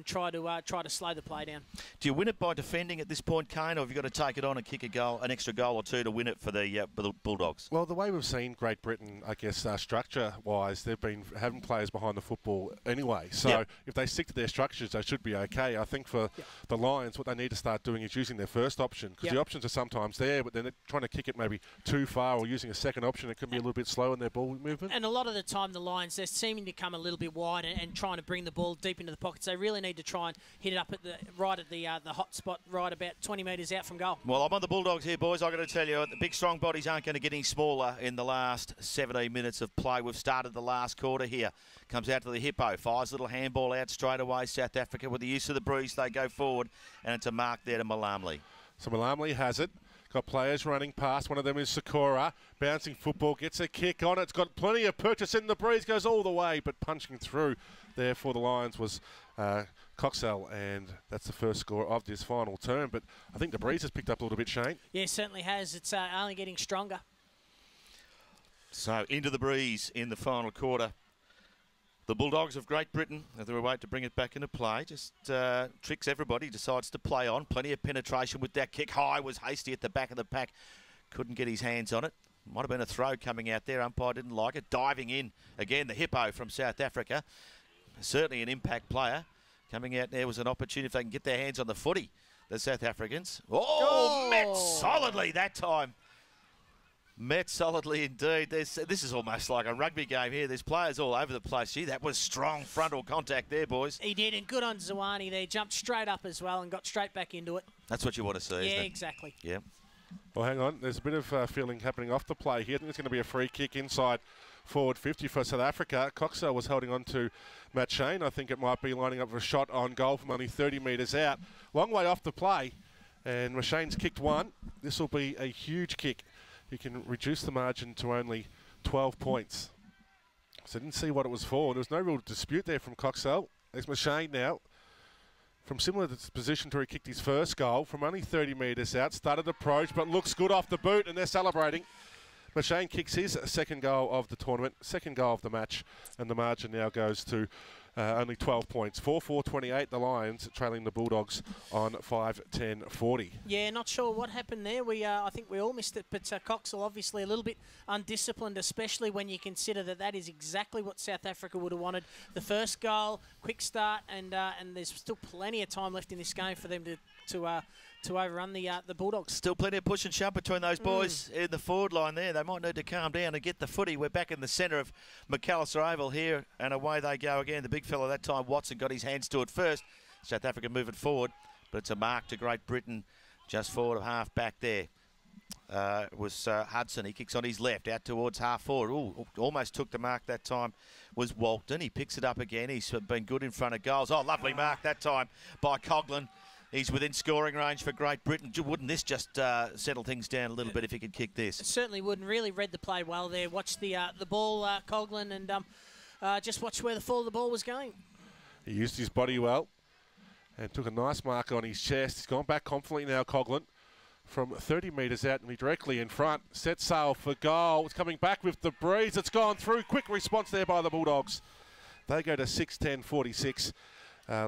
try to slow the play down. Do you win it by defending at this point, Kane, or have you got to take it on and kick a goal, an extra goal or two to win it for the Bulldogs? Well, the way we've seen Great Britain, I guess, structure-wise, they've been having players behind the football anyway. So if they stick to their structures, they should be okay. I think for the Lions, what they need to start doing is using their first option, because the options are sometimes there, but then they're trying to kick it maybe too far, or using a second option. It can be a little bit slow in their ball movement. And a lot of the time, the Lions, they're seeming to come a little bit wide and trying to bring the ball deep into the pockets. They really need to try and hit it up at the hot spot, right about 20 metres out from goal. Well, I'm on the Bulldogs here, boys. I've got to tell you, the big, strong bodies aren't going to get any smaller in the last 17 minutes of play. We've started the last quarter here. Comes out to the hippo, fires a little handball out straight away. South Africa, with the use of the breeze, they go forward, and it's a mark there to Malamli. So Malamli has it. Got players running past. One of them is Sakura. Bouncing football, gets a kick on it. It's got plenty of purchase in the breeze, goes all the way, but punching through there for the Lions was Coxell, and that's the first score of this final term. But I think the breeze has picked up a little bit, Shane. Yeah, it certainly has. It's only getting stronger. So into the breeze in the final quarter. The Bulldogs of Great Britain, they're a way to bring it back into play. Just tricks everybody, decides to play on. Plenty of penetration with that kick. High was hasty at the back of the pack. Couldn't get his hands on it. Might have been a throw coming out there. Umpire didn't like it. Diving in. Again, the hippo from South Africa. Certainly an impact player. Coming out there was an opportunity if they can get their hands on the footy, the South Africans. Met solidly that time. Met solidly indeed. This is almost like a rugby game here. There's players all over the place. Gee, that was strong frontal contact there, boys. He did, and good on Zawani there. Jumped straight up as well and got straight back into it. That's what you want to see, isn't it? Yeah, exactly. Yeah. Well, hang on. There's a bit of feeling happening off the play here. I think it's going to be a free kick inside forward 50 for South Africa. Coxell was holding on to Matt Shane. I think it might be lining up for a shot on goal from only 30 metres out. Long way off the play, and Mashane's kicked one. This will be a huge kick. He can reduce the margin to only 12 points. So I didn't see what it was for. There was no real dispute there from Coxell. There's Mashane now. From similar position to where he kicked his first goal, from only 30 metres out, started approach, but looks good off the boot, and they're celebrating. Mashane kicks his second goal of the tournament, second goal of the match, and the margin now goes to only 12 points. 4-4-28, the Lions trailing the Bulldogs on 5-10-40. Yeah, not sure what happened there. I think we all missed it, but Coxell obviously a little bit undisciplined, especially when you consider that is exactly what South Africa would have wanted. The first goal, quick start, and there's still plenty of time left in this game for them to overrun the Bulldogs. Still plenty of push and shove between those boys in the forward line there. They might need to calm down and get the footy. We're back in the centre of McAllister Oval here, and away they go again. The big fella that time, Watson, got his hands to it first. South Africa moving forward, but it's a mark to Great Britain just forward of half back there. It was Hudson. He kicks on his left out towards half forward. Ooh, almost took the mark that time was Walton. He picks it up again. He's been good in front of goals. Oh, lovely mark that time by Coughlin. He's within scoring range for Great Britain. Wouldn't this just settle things down a little bit if he could kick this? It certainly wouldn't. Really read the play well there. Watched the ball, Coughlin, and just watched where the fall of the ball was going. He used his body well and took a nice marker on his chest. He's gone back confidently now, Coughlin, from 30 metres out and directly in front. Set sail for goal. It's coming back with the breeze. It's gone through. Quick response there by the Bulldogs. They go to 6-10-46.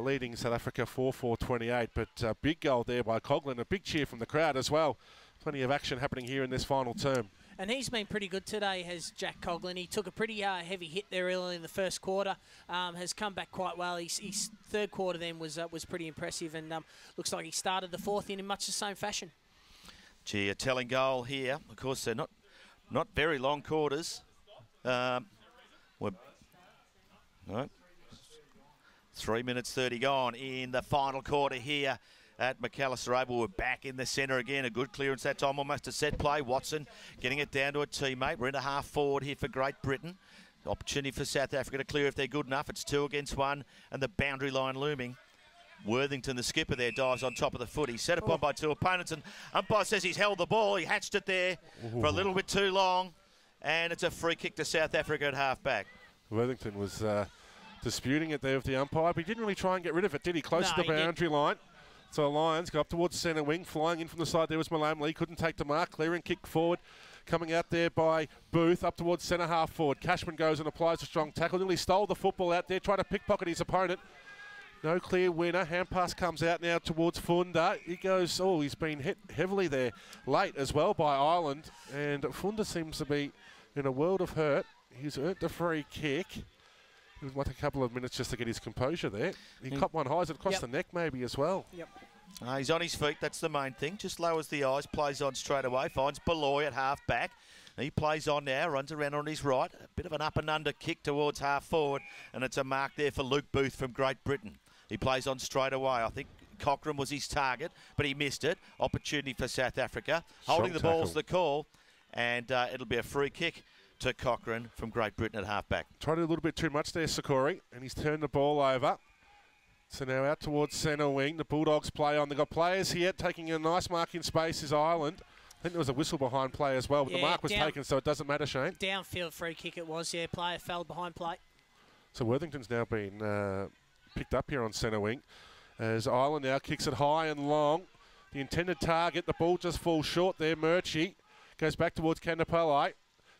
Leading South Africa 4-4-28, but big goal there by Coughlin. A big cheer from the crowd as well. Plenty of action happening here in this final term. And he's been pretty good today, has Jack Coughlin. He took a pretty heavy hit there early in the first quarter, has come back quite well. His third quarter then was pretty impressive, and looks like he started the fourth in much the same fashion. Gee, a telling goal here. Of course, they're not very long quarters. No. 3 minutes 30 gone in the final quarter here at McAllister Oval. We're back in the centre again. A good clearance that time, almost a set play. Watson getting it down to a teammate. We're in a half forward here for Great Britain. Opportunity for South Africa to clear if they're good enough. It's 2 against 1 and the boundary line looming. Worthington, the skipper there, dives on top of the foot. He's set upon by 2 opponents, and umpire says he's held the ball. He hatched it there for a little bit too long, and it's a free kick to South Africa at half-back. Worthington was disputing it there with the umpire, but he didn't really try and get rid of it, did he? Close to the boundary line. So Lions go up towards centre wing. Flying in from the side there was Malam Lee. Couldn't take the mark. Clearing kick forward. Coming out there by Booth up towards centre half forward. Cashman goes and applies a strong tackle. Nearly stole the football out there. Tried to pickpocket his opponent. No clear winner. Hand pass comes out now towards Funda. He goes, he's been hit heavily there late as well by Ireland. And Funda seems to be in a world of hurt. He's earned the free kick. It was like a couple of minutes just to get his composure there. He copped one high, across the neck maybe as well. Yep. He's on his feet, that's the main thing. Just lowers the eyes, plays on straight away, finds Beloy at half back. He plays on now, runs around on his right. A bit of an up and under kick towards half forward, and it's a mark there for Luke Booth from Great Britain. He plays on straight away. I think Cochrane was his target, but he missed it. Opportunity for South Africa. Holding the ball's the call, and it'll be a free kick to Cochrane from Great Britain at half-back. Tried a little bit too much there, Sikori, and he's turned the ball over. So now out towards centre wing. The Bulldogs play on. They've got players here taking a nice mark in space is Ireland. I think there was a whistle behind play as well, but the mark was taken, so it doesn't matter, Shane. Downfield free kick it was, yeah. Player fell behind play. So Worthington's now been picked up here on centre wing as Ireland now kicks it high and long. The intended target, the ball just falls short there. Murchie goes back towards Kandapalai.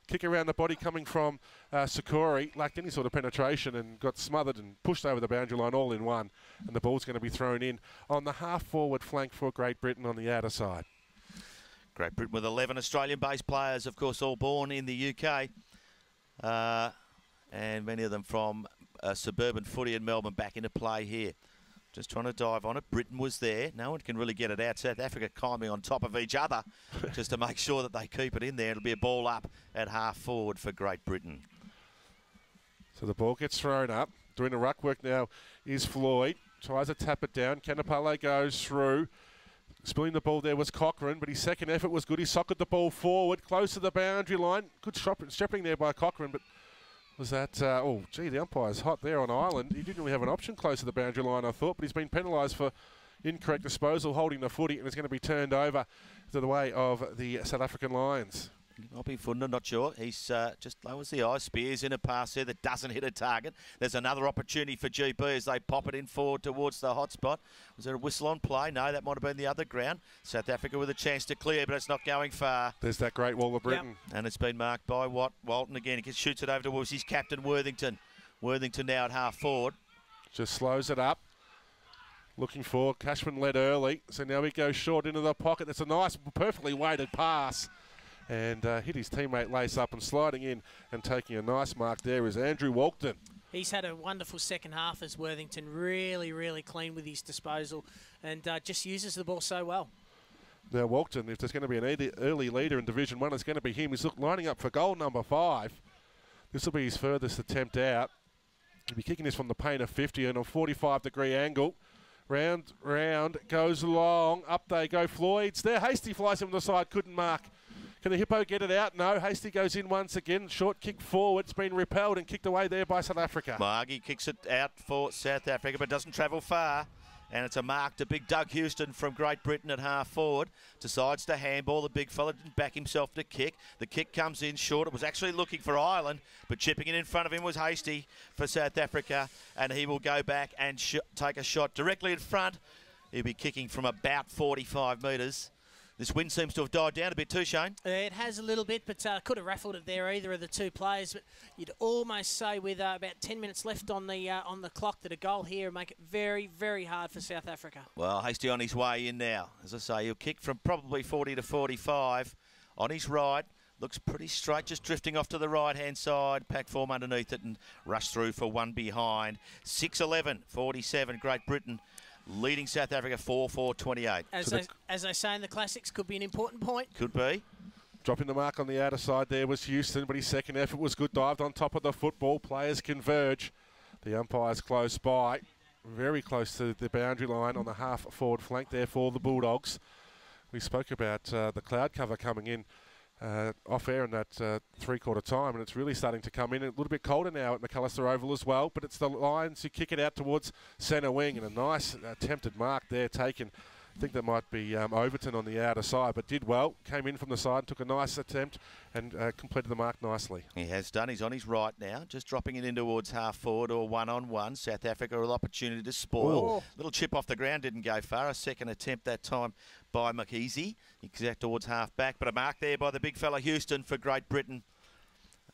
Kick around the body coming from Sikori. Lacked any sort of penetration and got smothered and pushed over the boundary line all in one. And the ball's going to be thrown in on the half-forward flank for Great Britain on the outer side. Great Britain with 11 Australian-based players, of course, all born in the UK. And many of them from suburban footy in Melbourne back into play here. Just trying to dive on it. Britain was there. No one can really get it out. South Africa climbing on top of each other just to make sure that they keep it in there. It'll be a ball up at half forward for Great Britain. So the ball gets thrown up. Doing the ruck work now is Floyd. Tries to tap it down. Kandapalai goes through. Spilling the ball there was Cochrane, but his second effort was good. He socketed the ball forward, close to the boundary line. Good stepping there by Cochrane, but was that, the umpire's hot there on Ireland. He didn't really have an option close to the boundary line, I thought, but he's been penalised for incorrect disposal, holding the footy, and it's going to be turned over to the way of the South African Lions. I'll be Funda, not sure. He's just lowers the eyes. Spears in a pass there that doesn't hit a target. There's another opportunity for GB as they pop it in forward towards the hot spot. Was there a whistle on play? No, that might have been the other ground. South Africa with a chance to clear, but it's not going far. There's that great wall of Britain. Yep. And it's been marked by Walton again. He shoots it over towards his captain, Worthington. Worthington now at half forward. Just slows it up. Looking for Cashman led early. So now he goes short into the pocket. It's a nice, perfectly weighted pass. And hit his teammate Lace up, and sliding in and taking a nice mark there is Andrew Walton. He's had a wonderful second half as Worthington, really, really clean with his disposal and just uses the ball so well. Now Walton, if there's going to be an early leader in Division 1, it's going to be him. He's lining up for goal number 5. This will be his furthest attempt out. He'll be kicking this from the paint of 50 and a 45-degree angle. Round, goes long, up they go. Floyd's there. Hasty flies him to the side, couldn't mark. Can the Hippo get it out? No. Hasty goes in once again. Short kick forward. It's been repelled and kicked away there by South Africa. Margie kicks it out for South Africa, but doesn't travel far. And it's a mark to big Doug Houston from Great Britain at half forward. Decides to handball. The big fella didn't back himself to kick. The kick comes in short. It was actually looking for Ireland, but chipping it in front of him was Hasty for South Africa. And he will go back and take a shot directly in front. He'll be kicking from about 45 metres. This wind seems to have died down a bit too, Shane. It has a little bit, but could have raffled it there, either of the two players. But you'd almost say with about 10 minutes left on the clock that a goal here would make it very, very hard for South Africa. Well, Hasty on his way in now. As I say, he'll kick from probably 40 to 45 on his right. Looks pretty straight, just drifting off to the right-hand side. Pack form underneath it and rush through for one behind. 6-11, 47, Great Britain. Leading South Africa 4-4-28. As they say in the classics, could be an important point. Could be. Dropping the mark on the outer side there was Houston, but his second effort was good. Dived on top of the football. Players converge. The umpire's close by, very close to the boundary line on the half-forward flank there for the Bulldogs. We spoke about the cloud cover coming in off air in that three-quarter time, and it's really starting to come in. A little bit colder now at McAllister Oval as well, but it's the Lions who kick it out towards centre wing, and a nice attempted mark there taken. I think that might be Overton on the outer side, but did well. Came in from the side, took a nice attempt and completed the mark nicely. He has done. He's on his right now, just dropping it in towards half forward or one-on-one. South Africa with opportunity to spoil. Ooh. Little chip off the ground, didn't go far. A second attempt that time by McEasy. Exact towards half back, but a mark there by the big fella Houston for Great Britain.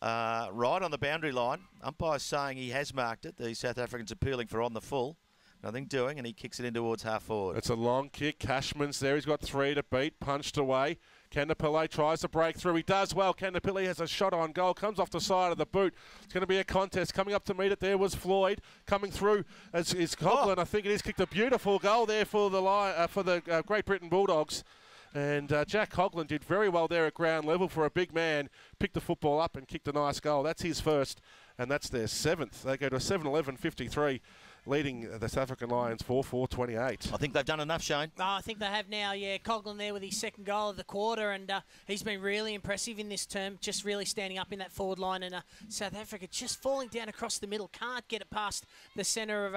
Right on the boundary line. Umpire's saying he has marked it. The South Africans appealing for on the full. Nothing doing, and he kicks it in towards half forward. It's a long kick. Cashman's there. He's got 3 to beat. Punched away. Kandapille tries to break through. He does well. Kandapille has a shot on goal. Comes off the side of the boot. It's going to be a contest. Coming up to meet it there was Floyd. Coming through is Coughlin. I think it is. Kicked a beautiful goal there for the Great Britain Bulldogs. And Jack Coughlin did very well there at ground level for a big man. Picked the football up and kicked a nice goal. That's his first, and that's their 7th. They go to 7-11-53. Leading the South African Lions 4-4-28. I think they've done enough, Shane. Oh, I think they have now, yeah. Coughlin there with his second goal of the quarter, and he's been really impressive in this term, just really standing up in that forward line. And South Africa just falling down across the middle, can't get it past the centre of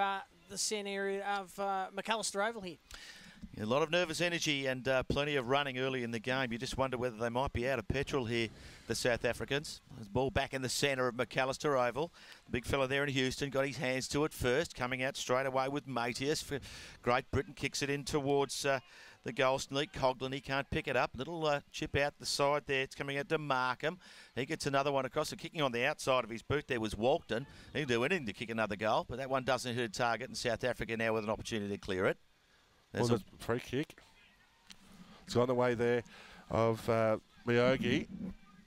McAllister Oval here. A lot of nervous energy and plenty of running early in the game. You just wonder whether they might be out of petrol here, the South Africans. There's ball back in the centre of McAllister Oval. The big fella there in Houston got his hands to it first, coming out straight away with Matius. For Great Britain kicks it in towards the goal sneak. Coughlin, he can't pick it up. Little chip out the side there. It's coming out to Markham. He gets another one across. And kicking on the outside of his boot there was Walton. He can do anything to kick another goal, but that one doesn't hit a target, and South Africa now with an opportunity to clear it. Well, the free kick. It's on the way there of Miogi.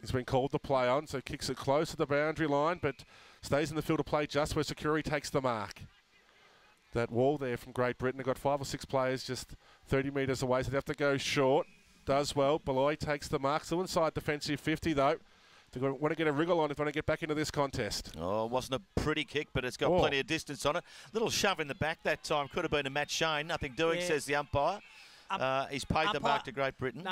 He's been called to play on, so kicks it close to the boundary line, but stays in the field of play just where Security takes the mark. That wall there from Great Britain, they've got 5 or 6 players just 30 metres away, so they have to go short. Does well. Beloy takes the mark. Still inside defensive 50, though. They want to get a wriggle on if they want to get back into this contest. Oh, it wasn't a pretty kick, but it's got plenty of distance on it. Little shove in the back that time. Could have been a Matt Shane. Nothing doing, says the umpire. He's paid the mark to Great Britain. No,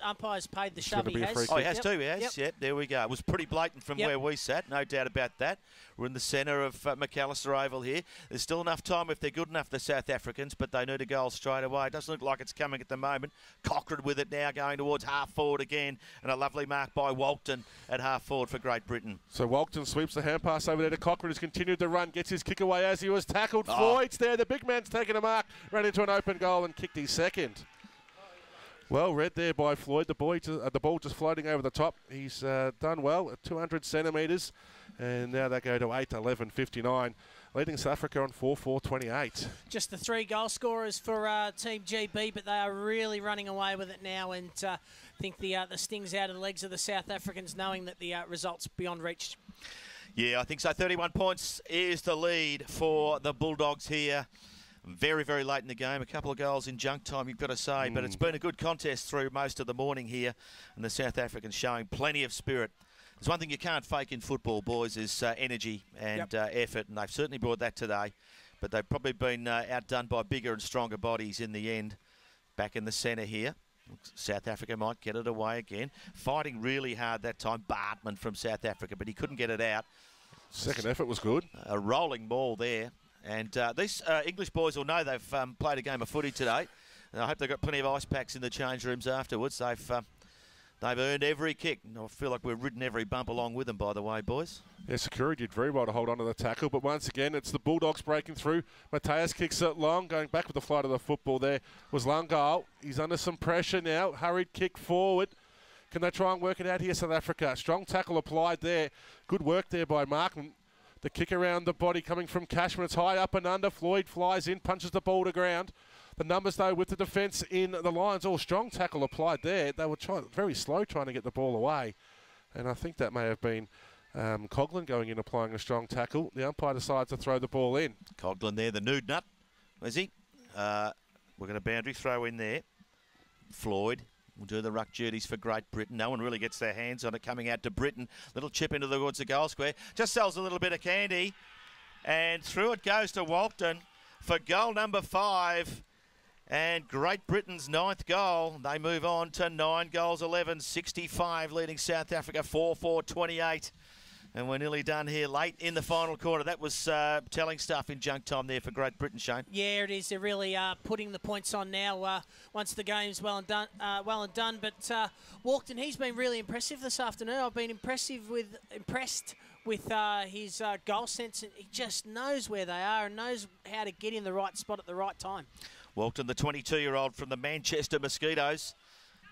umpire's paid the shove. He has. Oh, he has too, he has. Yep, there we go. It was pretty blatant from where we sat, no doubt about that. We're in the centre of McAllister Oval here. There's still enough time if they're good enough, the South Africans, but they need a goal straight away. It doesn't look like it's coming at the moment. Cochrane with it now, going towards half forward again, and a lovely mark by Walton at half forward for Great Britain. So Walton sweeps the hand pass over there to Cochrane, who's continued to run, gets his kick away as he was tackled. Floyd's there, the big man's taken a mark, ran into an open goal and kicked his second. Well read there by Floyd. The ball just floating over the top. He's done well at 200 centimetres. And now they go to 8-11-59, leading South Africa on 4-4-28. Just the 3 goal scorers for Team GB, but they are really running away with it now. And I think the sting's out of the legs of the South Africans, knowing that the result's beyond reach. Yeah, I think so. 31 points is the lead for the Bulldogs here. Very, very late in the game. A couple of goals in junk time, you've got to say. But it's been a good contest through most of the morning here. And the South Africans showing plenty of spirit. There's one thing you can't fake in football, boys, is energy and effort. And they've certainly brought that today. But they've probably been outdone by bigger and stronger bodies in the end. Back in the centre here. South Africa might get it away again. Fighting really hard that time. Bartman from South Africa, but he couldn't get it out. Second effort was good. A rolling ball there. And these English boys will know they've played a game of footy today. And I hope they've got plenty of ice packs in the change rooms afterwards. They've earned every kick. And I feel like we've ridden every bump along with them, by the way, boys. Yeah, Security did very well to hold on to the tackle. But once again, it's the Bulldogs breaking through. Mateus kicks it long. Going back with the flight of the football there was Lungal. He's under some pressure now. Hurried kick forward. Can they try and work it out here, South Africa? Strong tackle applied there. Good work there by Markham. The kick around the body coming from Cashman. It's high up and under. Floyd flies in, punches the ball to ground. The numbers, though, with the defence in the Lions. All strong tackle applied there. They were very slow trying to get the ball away. And I think that may have been Coughlin going in applying a strong tackle. The umpire decides to throw the ball in. Coughlin there, the nude nut. Is he? We're going to boundary throw in there. Floyd will do the ruck duties for Great Britain. No one really gets their hands on it coming out to Britain. Little chip into towards the goal square. Just sells a little bit of candy. And through it goes to Walton for goal number 5. And Great Britain's 9th goal. They move on to 9 goals, 11, 65, leading South Africa 4-4-28. And we're nearly done here late in the final quarter. That was telling stuff in junk time there for Great Britain, Shane. Yeah, it is. They're really putting the points on now once the game's well and done. But Walkden, he's been really impressive this afternoon. I've been impressed with his goal sense. He just knows where they are and knows how to get in the right spot at the right time. Walton, the 22-year-old from the Manchester Mosquitoes,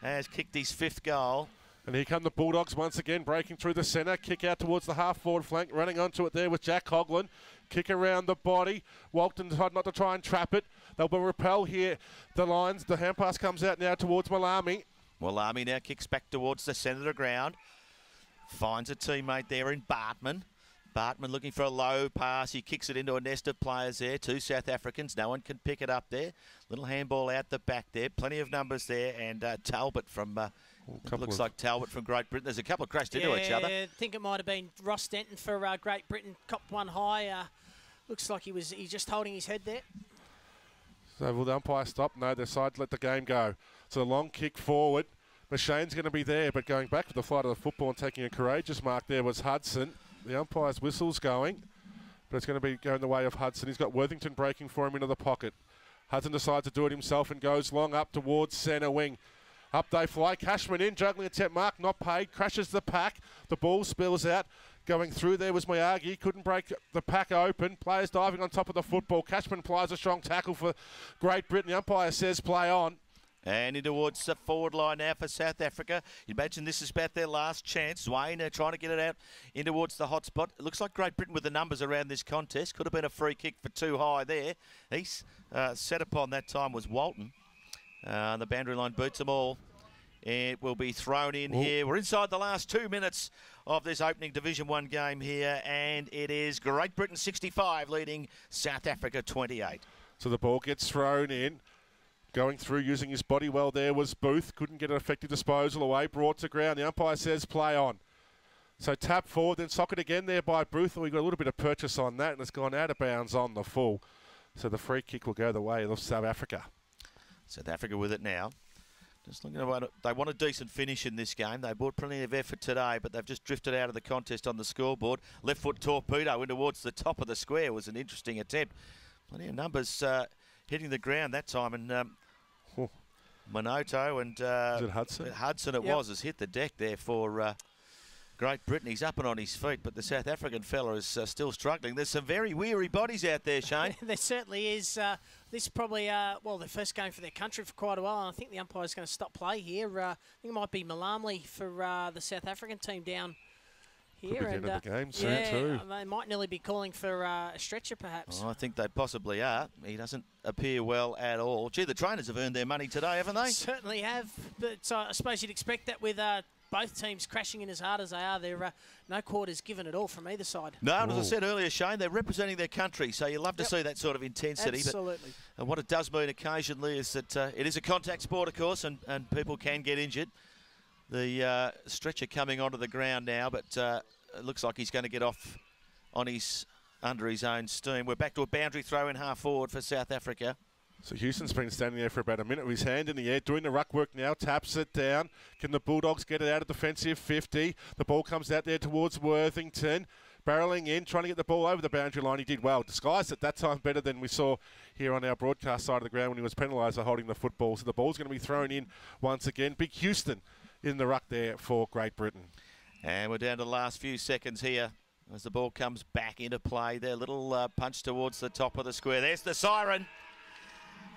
has kicked his 5th goal. And here come the Bulldogs once again, breaking through the centre. Kick out towards the half-forward flank, running onto it there with Jack Hoglan. Kick around the body. Walton decided not to try and trap it. They'll repel here. The lines, the hand pass comes out now towards Malami. Malami now kicks back towards the centre of the ground. Finds a teammate there in Bartman. Bartman looking for a low pass. He kicks it into a nest of players there. 2 South Africans. No one can pick it up there. Little handball out the back there. Plenty of numbers there. And Talbot from... looks like Talbot from Great Britain. There's a couple of crashed into each other. I think it might have been Ross Denton for Great Britain. Copped one high. Looks like he's just holding his head there. So will the umpire stop? No, they decide to let the game go. So a long kick forward. Mashane's going to be there, but going back for the flight of the football and taking a courageous mark there was Hudson. The umpire's whistle's going, but it's going to be going the way of Hudson. He's got Worthington breaking for him into the pocket. Hudson decides to do it himself and goes long up towards centre wing. Up they fly. Cashman in, juggling attempt mark, not paid. Crashes the pack. The ball spills out. Going through there was Miyagi. Couldn't break the pack open. Players diving on top of the football. Cashman applies a strong tackle for Great Britain. The umpire says play on. And in towards the forward line now for South Africa. You imagine this is about their last chance. Wayne trying to get it out in towards the hot spot. It looks like Great Britain with the numbers around this contest. Could have been a free kick for too high there. He's set upon that time was Walton. The boundary line boots them all. It will be thrown in here. We're inside the last 2 minutes of this opening Division 1 game here. And it is Great Britain 65 leading South Africa 28. So the ball gets thrown in. Going through, using his body well there was Booth. Couldn't get an effective disposal away. Brought to ground. The umpire says play on. So tap forward, then socket again there by Booth. And we got a little bit of purchase on that, and it's gone out of bounds on the full. So the free kick will go the way of South Africa. South Africa with it now. Just looking at it, they want a decent finish in this game. They brought plenty of effort today, but they've just drifted out of the contest on the scoreboard. Left foot torpedo in towards the top of the square was an interesting attempt. Plenty of numbers hitting the ground that time, and Manoto and is it Hudson? Hudson has hit the deck there for Great Britain. He's up and on his feet, but the South African fella is still struggling. There's some very weary bodies out there, Shane. There certainly is. This is probably, the first game for their country for quite a while, and I think the umpire's going to stop play here. I think it might be Malamli for the South African team down here. Could be the end of the game soon too. They might nearly be calling for a stretcher, perhaps. Oh, I think they possibly are. He doesn't appear well at all. Gee, the trainers have earned their money today, haven't they? Certainly have, but I suppose you'd expect that with both teams crashing in as hard as they are. There are no quarters given at all from either side. No, and as I said earlier, Shane, they're representing their country, so you love to see that sort of intensity. Absolutely. But what it does mean occasionally is that it is a contact sport, of course, and people can get injured. The stretcher coming onto the ground now, but it looks like he's going to get off on under his own steam. We're back to a boundary throw in half forward for South Africa. So Houston's been standing there for about a minute with his hand in the air, doing the ruck work now, taps it down. Can the Bulldogs get it out of defensive 50? The ball comes out there towards Worthington, barrelling in, trying to get the ball over the boundary line. He did well. Disguised it that time better than we saw here on our broadcast side of the ground when he was penalised for holding the football. So the ball's going to be thrown in once again. Big Houston in the ruck there for Great Britain. And we're down to the last few seconds here as the ball comes back into play. Their little punch towards the top of the square. There's the siren.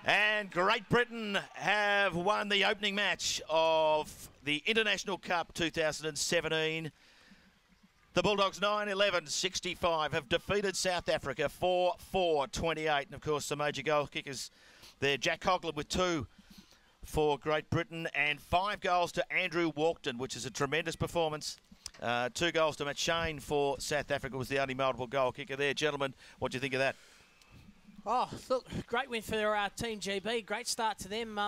And Great Britain have won the opening match of the International Cup 2017. The Bulldogs 9-11-65 have defeated South Africa 4-4-28. And, of course, the major goal kickers there. Jack Hoglan with 2 for Great Britain and 5 goals to Andrew Walkden, which is a tremendous performance. 2 goals to Matt Shane for South Africa was the only multiple goal kicker there. Gentlemen, what do you think of that? Oh, look, great win for Team GB. Great start to them.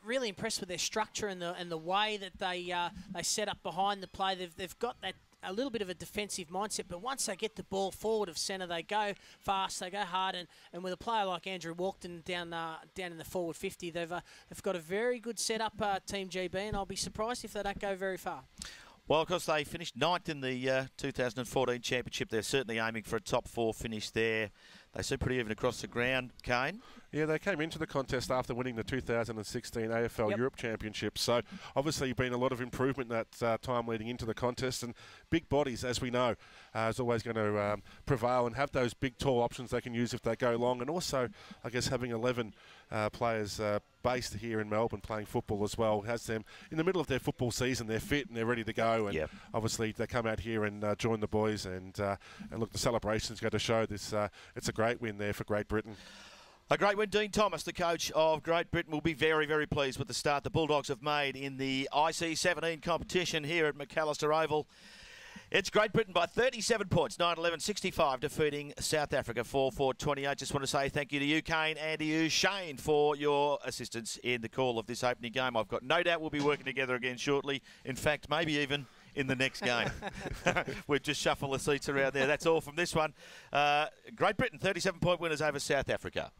Really impressed with their structure and the way that they set up behind the play. They've got that a little bit of a defensive mindset, but once they get the ball forward of centre, they go fast, they go hard, and with a player like Andrew Walkden down in the forward 50, they've got a very good setup, Team GB, and I'll be surprised if they don't go very far. Well, of course, they finished 9th in the 2014 Championship. They're certainly aiming for a top 4 finish there. They seem pretty even across the ground, Kane. Yeah, they came into the contest after winning the 2016 AFL Europe Championship. So obviously been a lot of improvement that time leading into the contest. And big bodies, as we know, is always going to prevail and have those big, tall options they can use if they go long. And also, I guess, having 11 players based here in Melbourne playing football as well has them in the middle of their football season. They're fit and they're ready to go. And obviously they come out here and join the boys. And look, the celebrations go to show this. It's a great win there for Great Britain. A great win. Dean Thomas, the coach of Great Britain, will be very, very pleased with the start the Bulldogs have made in the IC17 competition here at McAllister Oval. It's Great Britain by 37 points, 9-11-65, defeating South Africa 4-4-28. Just want to say thank you to you, Kane, and to you, Shane, for your assistance in the call of this opening game. I've got no doubt we'll be working together again shortly. In fact, maybe even in the next game. We'll just shuffle the seats around there. That's all from this one. Great Britain, 37-point winners over South Africa.